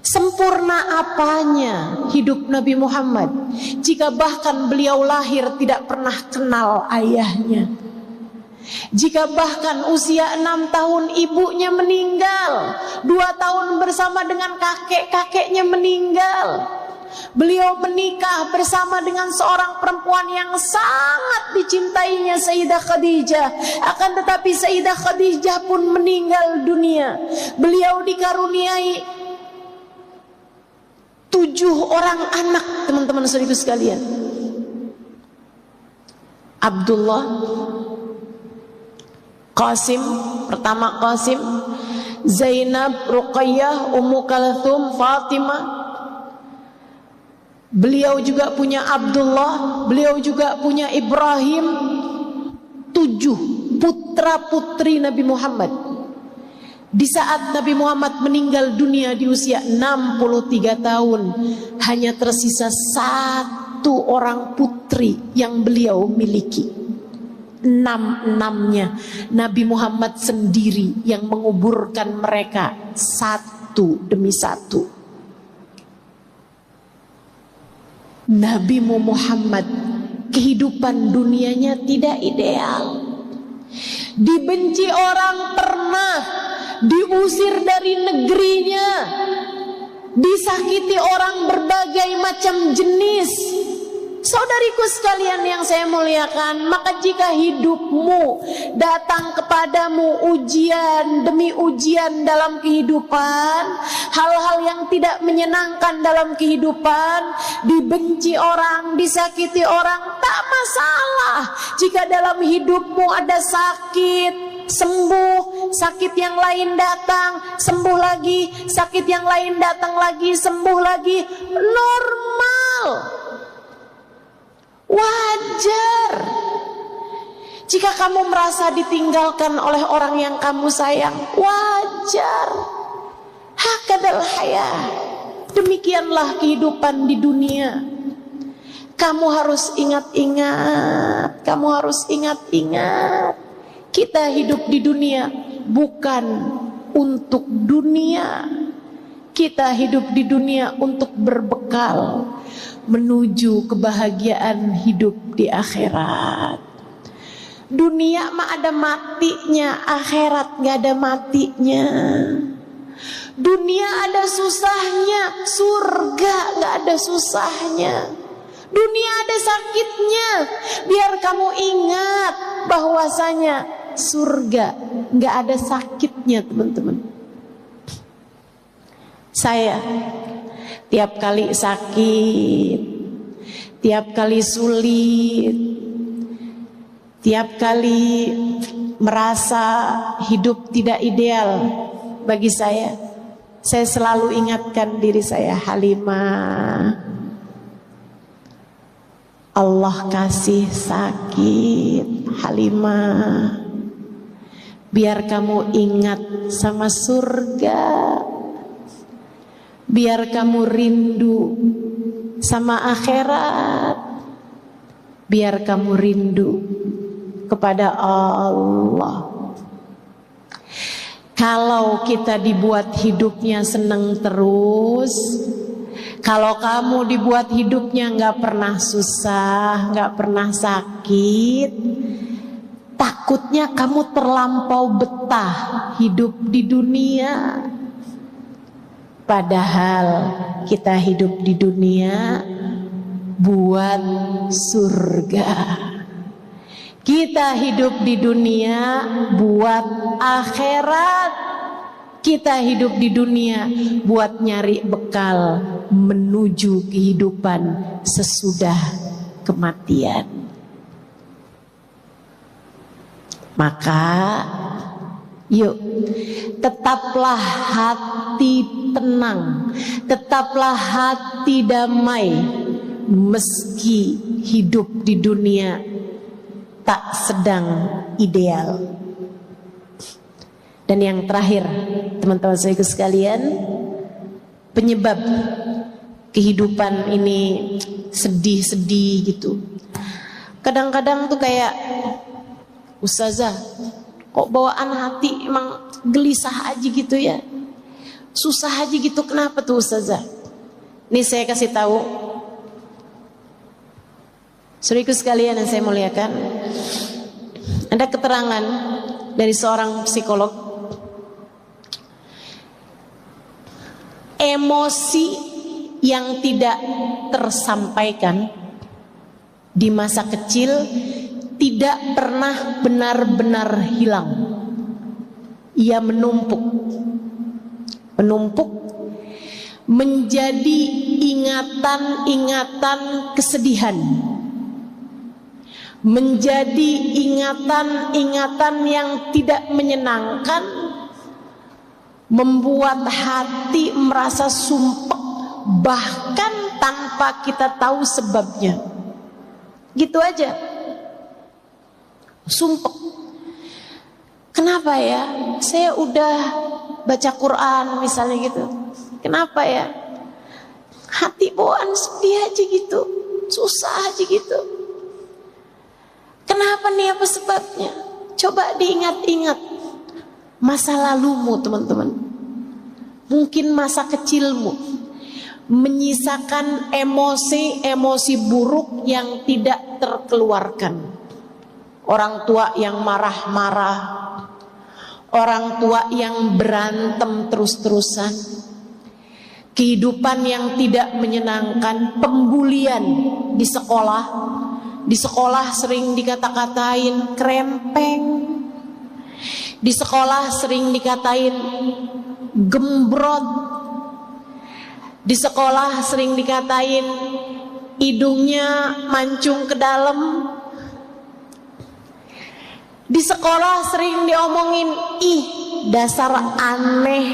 Sempurna apanya hidup Nabi Muhammad jika bahkan beliau lahir tidak pernah kenal ayahnya? Jika bahkan usia 6 tahun ibunya meninggal, 2 tahun bersama dengan kakek-kakeknya meninggal. Beliau menikah bersama dengan seorang perempuan yang sangat dicintainya, Sayyidah Khadijah. Akan tetapi Sayyidah Khadijah pun meninggal dunia. Beliau dikaruniai 7 orang anak, teman-teman saudaraku sekalian. Abdullah, Qasim, pertama Qasim, Zainab, Ruqayyah, Ummu Kalthum, Fatimah. Beliau juga punya Abdullah, beliau juga punya Ibrahim. 7 putra putri Nabi Muhammad. Di saat Nabi Muhammad meninggal dunia di usia 63 tahun, hanya tersisa 1 orang putri yang beliau miliki. 6-6-nya Nabi Muhammad sendiri yang menguburkan mereka satu demi satu. Nabi Muhammad kehidupan dunianya tidak ideal. Dibenci orang pernah, diusir dari negerinya, disakiti orang berbagai macam jenis. Saudariku sekalian yang saya muliakan, maka jika hidupmu datang kepadamu ujian demi ujian dalam kehidupan, hal-hal yang tidak menyenangkan dalam kehidupan, dibenci orang, disakiti orang, tak masalah. Jika dalam hidupmu ada sakit, sembuh, sakit yang lain datang, sembuh lagi, sakit yang lain datang lagi, sembuh lagi, normal. Wajar. Jika kamu merasa ditinggalkan oleh orang yang kamu sayang, wajar. Hakadal hayah. Demikianlah kehidupan di dunia. Kamu harus ingat-ingat, kamu harus ingat-ingat. Kita hidup di dunia bukan untuk dunia. Kita hidup di dunia untuk berbekal menuju kebahagiaan hidup di akhirat. Dunia mah ada matinya, akhirat gak ada matinya. Dunia ada susahnya, surga gak ada susahnya. Dunia ada sakitnya, biar kamu ingat bahwasanya surga gak ada sakitnya, teman-teman. Saya tiap kali sakit, tiap kali sulit, tiap kali merasa hidup tidak ideal bagi saya selalu ingatkan diri saya, Halimah, Allah kasih sakit, Halimah, biar kamu ingat sama surga, biar kamu rindu sama akhirat, biar kamu rindu kepada Allah. Kalau kita dibuat hidupnya seneng terus, kalau kamu dibuat hidupnya gak pernah susah, gak pernah sakit, takutnya kamu terlampau betah hidup di dunia. Padahal kita hidup di dunia buat surga. Kita hidup di dunia buat akhirat. Kita hidup di dunia buat nyari bekal menuju kehidupan sesudah kematian. Maka yuk, tetaplah hati tenang, tetaplah hati damai, meski hidup di dunia tak sedang ideal. Dan yang terakhir, teman-teman saya sekalian, penyebab kehidupan ini sedih-sedih gitu. Kadang-kadang tuh kayak, ustazah, Kok bawaan hati emang gelisah aja gitu ya, susah aja gitu. Kenapa tuh Ustazah? Nih saya kasih tahu, saudaraku sekalian yang saya muliakan, ada keterangan dari seorang psikolog. Emosi yang tidak tersampaikan di masa kecil tidak pernah benar-benar hilang. Ia menumpuk menjadi ingatan-ingatan kesedihan, menjadi ingatan-ingatan yang tidak menyenangkan, membuat hati merasa sumpek bahkan tanpa kita tahu sebabnya. Gitu aja, sumpek. Kenapa ya? Saya udah baca Quran misalnya gitu, kenapa ya? Hati bawaan sedih aja gitu, susah aja gitu. Kenapa nih, apa sebabnya? Coba diingat-ingat masa lalumu teman-teman. Mungkin masa kecilmu menyisakan emosi-emosi buruk yang tidak terkeluarkan. Orang tua yang marah-marah, orang tua yang berantem terus-terusan, kehidupan yang tidak menyenangkan, pembulian di sekolah. Di sekolah sering dikata-katain krempeng, di sekolah sering dikatain gembrot, di sekolah sering dikatain hidungnya mancung ke dalam, di sekolah sering diomongin, ih dasar aneh.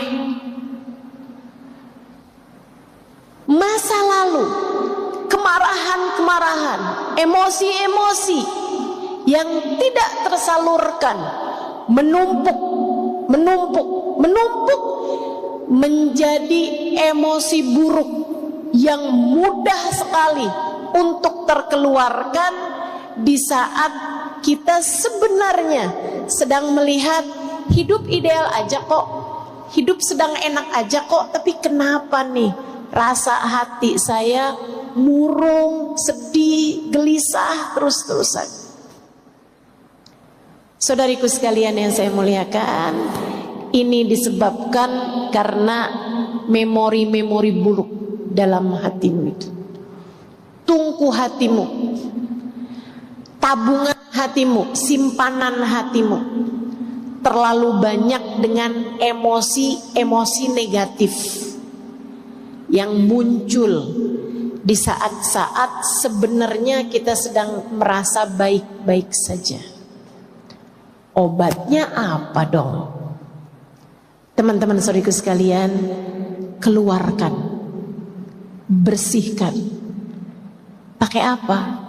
Masa lalu, kemarahan-kemarahan, emosi-emosi yang tidak tersalurkan menumpuk menjadi emosi buruk yang mudah sekali untuk terkeluarkan di saat kita sebenarnya sedang melihat hidup ideal aja kok, hidup sedang enak aja kok, tapi kenapa nih rasa hati saya murung, sedih, gelisah terus-terusan. Saudariku sekalian yang saya muliakan, ini disebabkan karena memori-memori buruk dalam hatimu itu. Tungku hatimu, tabungan hatimu, simpanan hatimu terlalu banyak dengan emosi-emosi negatif yang muncul di saat-saat sebenarnya kita sedang merasa baik-baik saja. Obatnya apa dong? Teman-teman saudariku sekalian, keluarkan, bersihkan. Pakai apa?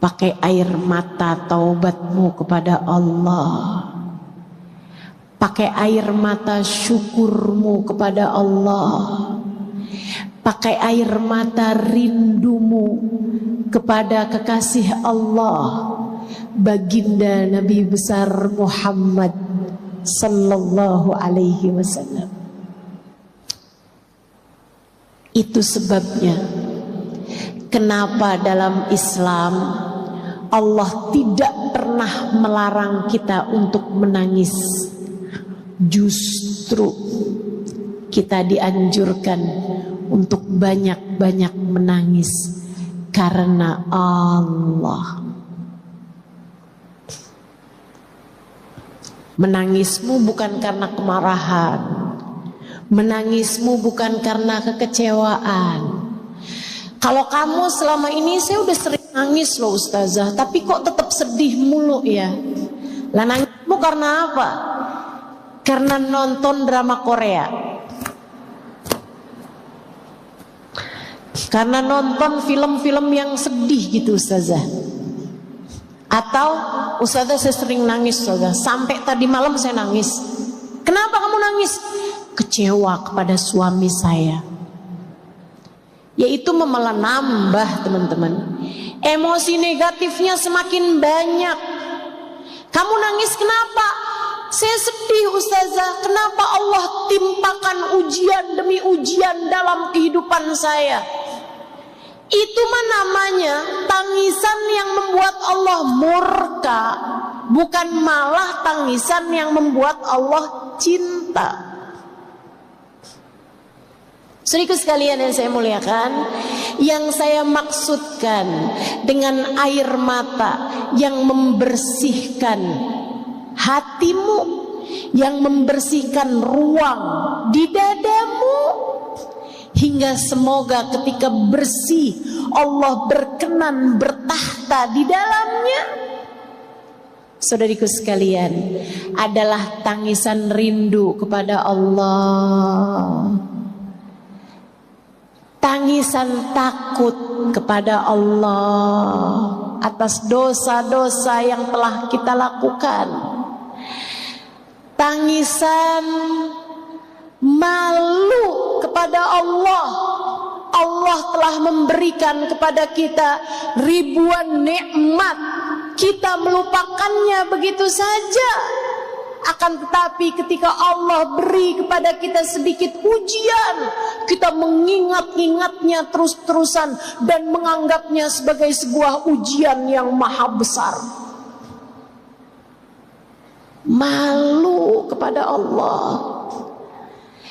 Pakai air mata taubatmu kepada Allah. Pakai air mata syukurmu kepada Allah. Pakai air mata rindumu kepada kekasih Allah, baginda Nabi besar Muhammad sallallahu alaihi wasallam. Itu sebabnya kenapa dalam Islam Allah tidak pernah melarang kita untuk menangis. Justru kita dianjurkan untuk banyak-banyak menangis karena Allah. Menangismu bukan karena kemarahan, menangismu bukan karena kekecewaan. Kalau kamu selama ini, saya udah sering nangis loh Ustazah, tapi kok tetap sedih mulu ya. Lah nangismu karena apa? Karena nonton drama Korea, karena nonton film-film yang sedih gitu Ustazah. Atau Ustazah saya sering nangis Ustazah, sampai tadi malam saya nangis. Kenapa kamu nangis? Kecewa kepada suami saya. Yaitu malah nambah teman-teman. Emosi negatifnya semakin banyak. Kamu nangis kenapa? Saya sedih Ustazah, kenapa Allah timpakan ujian demi ujian dalam kehidupan saya? Itu mah namanya tangisan yang membuat Allah murka, bukan malah tangisan yang membuat Allah cinta. Saudaraku sekalian yang saya muliakan, yang saya maksudkan dengan air mata yang membersihkan hatimu, yang membersihkan ruang di dadamu, hingga semoga ketika bersih Allah berkenan bertahta di dalamnya. Saudariku sekalian, adalah tangisan rindu kepada Allah, tangisan takut kepada Allah atas dosa-dosa yang telah kita lakukan, tangisan malu kepada Allah. Allah telah memberikan kepada kita ribuan nikmat, kita melupakannya begitu saja. Akan tetapi ketika Allah beri kepada kita sedikit ujian, kita mengingat-ingatnya terus-terusan dan menganggapnya sebagai sebuah ujian yang maha besar. Malu kepada Allah,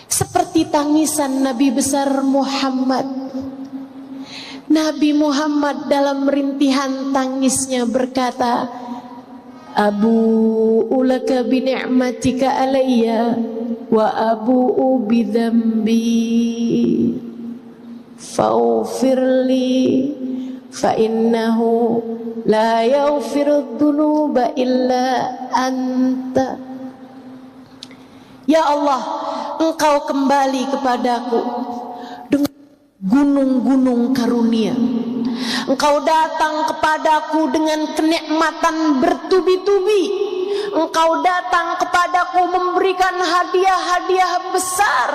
seperti tangisan Nabi besar Muhammad. Nabi Muhammad dalam rintihan tangisnya berkata, Abu'u laka bi ni'matika alayya wa abu'u bi dhanbi faghfirli fa innahu la yaghfiru dhunuba illa anta. Ya Allah, Engkau kembali kepadaku dengan gunung-gunung karunia. Engkau datang kepadaku dengan kenikmatan bertubi-tubi. Engkau datang kepadaku memberikan hadiah-hadiah besar.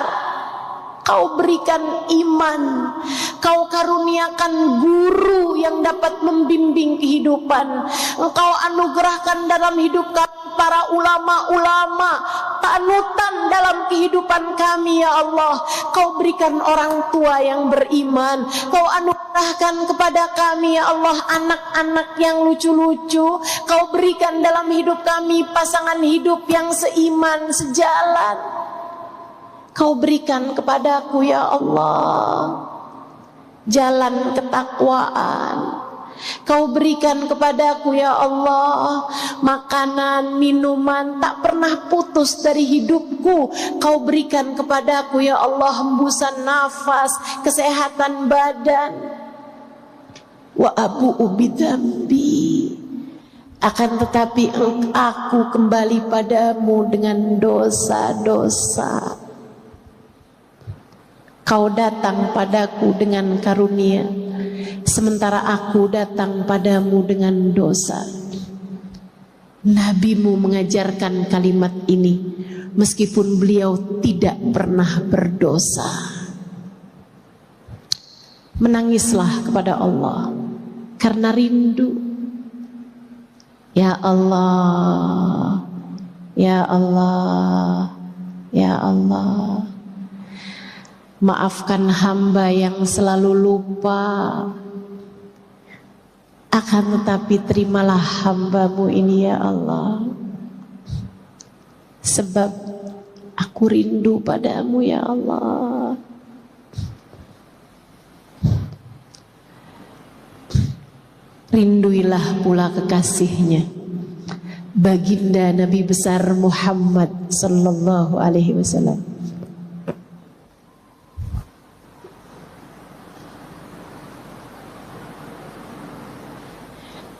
Kau berikan iman, Kau karuniakan guru yang dapat membimbing kehidupan. Engkau anugerahkan dalam hidup kami para ulama-ulama, panutan dalam kehidupan kami ya Allah. Kau berikan orang tua yang beriman. Kau anugerahkan kepada kami ya Allah anak-anak yang lucu-lucu. Kau berikan dalam hidup kami pasangan hidup yang seiman, sejalan. Kau berikan kepadaku ya Allah jalan ketakwaan. Kau berikan kepadaku ya Allah makanan, minuman tak pernah putus dari hidupku. Kau berikan kepadaku ya Allah hembusan nafas, kesehatan badan. Wa abu'u bidzambi, akan tetapi aku kembali padamu dengan dosa-dosa. Kau datang padaku dengan karunia, sementara aku datang padamu dengan dosa. Nabimu mengajarkan kalimat ini meskipun beliau tidak pernah berdosa. Menangislah kepada Allah karena rindu. Ya Allah, ya Allah, ya Allah, maafkan hamba yang selalu lupa. Akan tetapi terimalah hambamu ini ya Allah, sebab aku rindu padamu ya Allah. Rinduilah pula kekasihnya, baginda Nabi besar Muhammad sallallahu alaihi wasallam.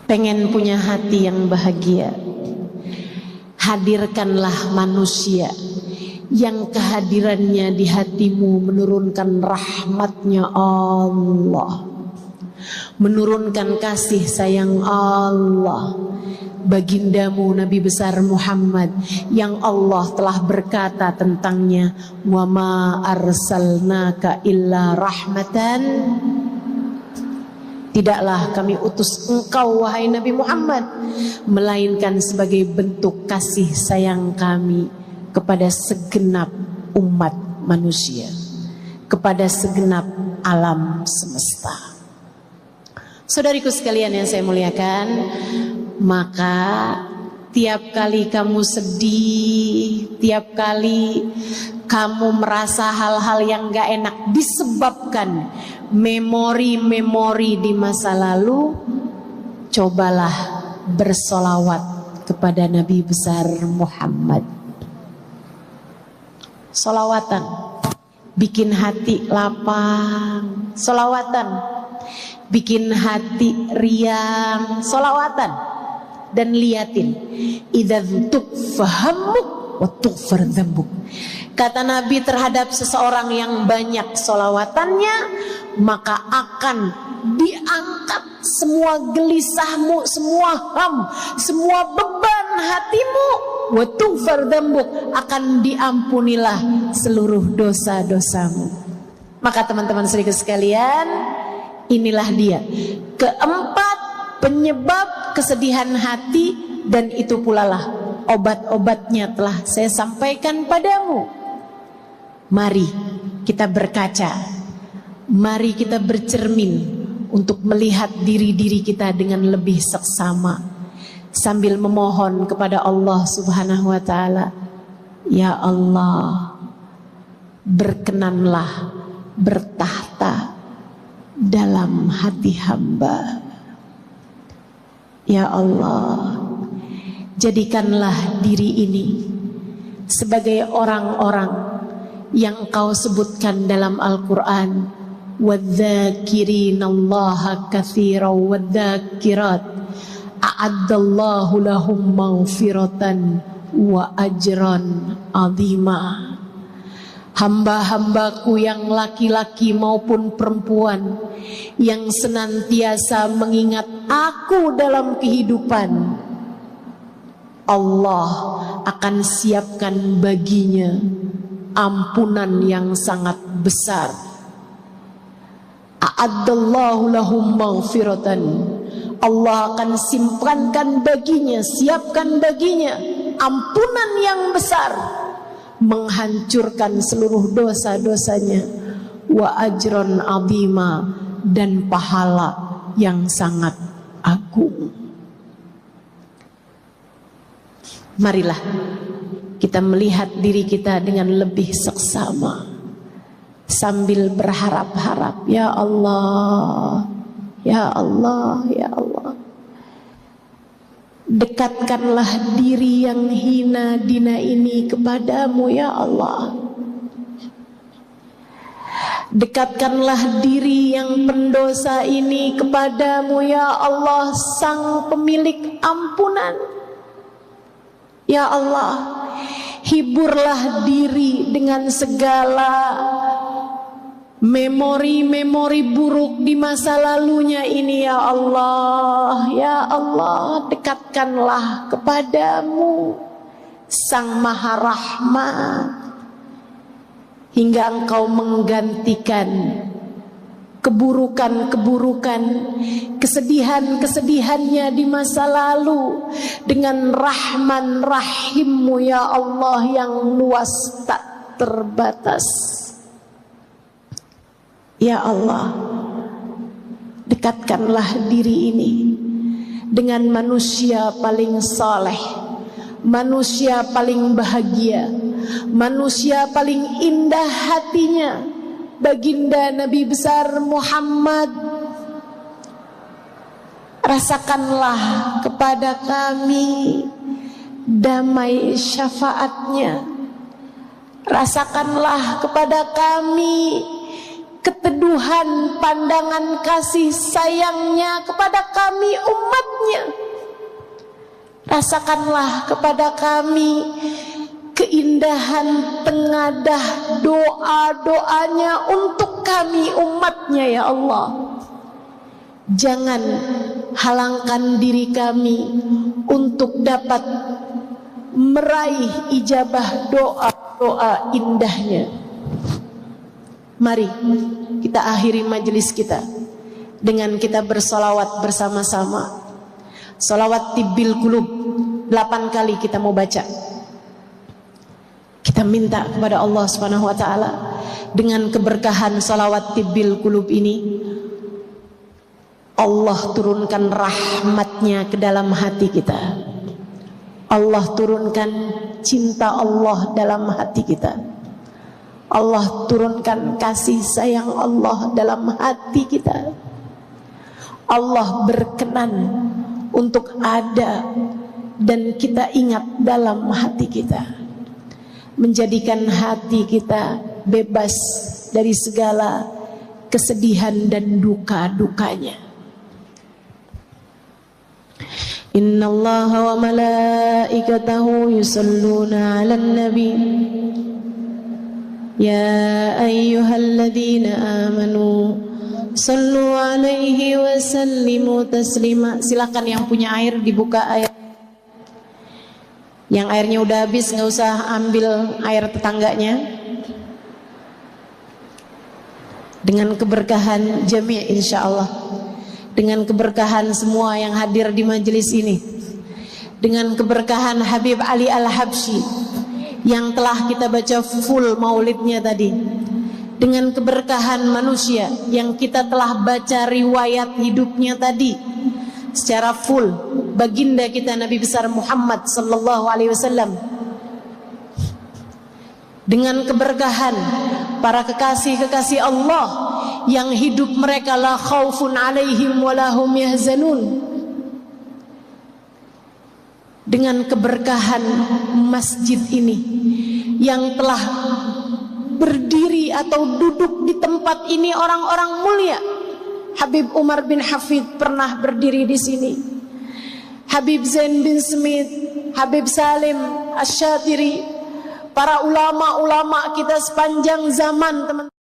Pengen punya hati yang bahagia, hadirkanlah manusia yang kehadirannya di hatimu menurunkan rahmatnya Allah, menurunkan kasih sayang Allah. Bagindamu Nabi besar Muhammad yang Allah telah berkata tentangnya, wa ma arsalnaka illa rahmatan Tidaklah kami utus engkau wahai Nabi Muhammad melainkan sebagai bentuk kasih sayang kami kepada segenap umat manusia, kepada segenap alam semesta. Saudariku sekalian yang saya muliakan, maka tiap kali kamu sedih, tiap kali kamu merasa hal-hal yang gak enak disebabkan memori-memori di masa lalu, cobalah bersolawat kepada Nabi besar Muhammad. Solawatan bikin hati lapang, solawatan bikin hati riang, solawatan. Dan liatin, idza tukfahamuk wa tughfar dzambuk. Kata Nabi terhadap seseorang yang banyak solawatannya, maka akan diangkat semua gelisahmu, semua ham, semua beban hatimu, wa tughfar dzambuk, akan diampunilah seluruh dosa-dosamu. Maka teman-teman saudara sekalian, inilah dia keempat penyebab kesedihan hati, dan itu pula lah obat-obatnya telah saya sampaikan padamu. Mari kita berkaca, mari kita bercermin untuk melihat diri-diri kita dengan lebih seksama, sambil memohon kepada Allah Subhanahu wa Ta'ala, ya Allah, berkenanlah bertahta dalam hati hamba. Ya Allah, jadikanlah diri ini sebagai orang-orang yang Engkau sebutkan dalam Al-Quran, wadzakirinallaha katsiran wadzakirat a'addallahu lahum maghfiratan wa ajran azima. Hamba-hambaku yang laki-laki maupun perempuan yang senantiasa mengingat aku dalam kehidupan, Allah akan siapkan baginya ampunan yang sangat besar. A'addallahu lahum maghfiratan, Allah akan simpankan baginya, siapkan baginya ampunan yang besar, menghancurkan seluruh dosa-dosanya, wa ajron azima, dan pahala yang sangat agung. Marilah kita melihat diri kita dengan lebih seksama, sambil berharap-harap, ya Allah, ya Allah, ya Allah, dekatkanlah diri yang hina dina ini kepadamu, ya Allah. Dekatkanlah diri yang pendosa ini kepadamu, ya Allah, sang pemilik ampunan. Ya Allah, hiburlah diri dengan segala memori-memori buruk di masa lalunya ini, ya Allah. Ya Allah, dekatkanlah kepadamu Sang Maha Rahmat, hingga Engkau menggantikan keburukan-keburukan, kesedihan-kesedihannya di masa lalu dengan Rahman Rahim-Mu, ya Allah, yang luas tak terbatas. Ya Allah, dekatkanlah diri ini dengan manusia paling saleh, manusia paling bahagia, manusia paling indah hatinya, baginda Nabi besar Muhammad. Rasakanlah kepada kami damai syafaatnya, rasakanlah kepada kami keteduhan pandangan kasih sayangnya kepada kami umatnya. Rasakanlah kepada kami keindahan tengadah doa-doanya untuk kami umatnya, ya Allah. Jangan halangkan diri kami untuk dapat meraih ijabah doa-doa indahnya. Mari kita akhiri majelis kita dengan kita bersolawat bersama-sama. Solawat tibbil qulub 8 kali kita mau baca. Kita minta kepada Allah Subhanahu wa taala dengan keberkahan solawat tibbil qulub ini, Allah turunkan rahmatnya ke dalam hati kita. Allah turunkan cinta Allah dalam hati kita. Allah turunkan kasih sayang Allah dalam hati kita. Allah berkenan untuk ada dan kita ingat dalam hati kita, menjadikan hati kita bebas dari segala kesedihan dan duka-dukanya. Innallaha wa malaikatahu yusalluna 'alan nabi ya ayyuhalladzina amanu sallu 'alaihi wa sallimu taslima. Silakan yang punya air dibuka air. Yang airnya udah habis nggak usah ambil air tetangganya. Dengan keberkahan jami' insyaallah, dengan keberkahan semua yang hadir di majelis ini, dengan keberkahan Habib Ali Al-Habsyi yang telah kita baca full maulidnya tadi, dengan keberkahan manusia yang kita telah baca riwayat hidupnya tadi secara full, baginda kita Nabi besar Muhammad sallallahu alaihi wasallam, dengan keberkahan para kekasih-kekasih Allah yang hidup mereka la khaufun alaihim walahum yahzanun, dengan keberkahan masjid ini yang telah berdiri atau duduk di tempat ini orang-orang mulia. Habib Umar bin Hafid pernah berdiri di sini, Habib Zain bin Smith, Habib Salim Asy-Syatiri, para ulama-ulama kita sepanjang zaman, teman-teman.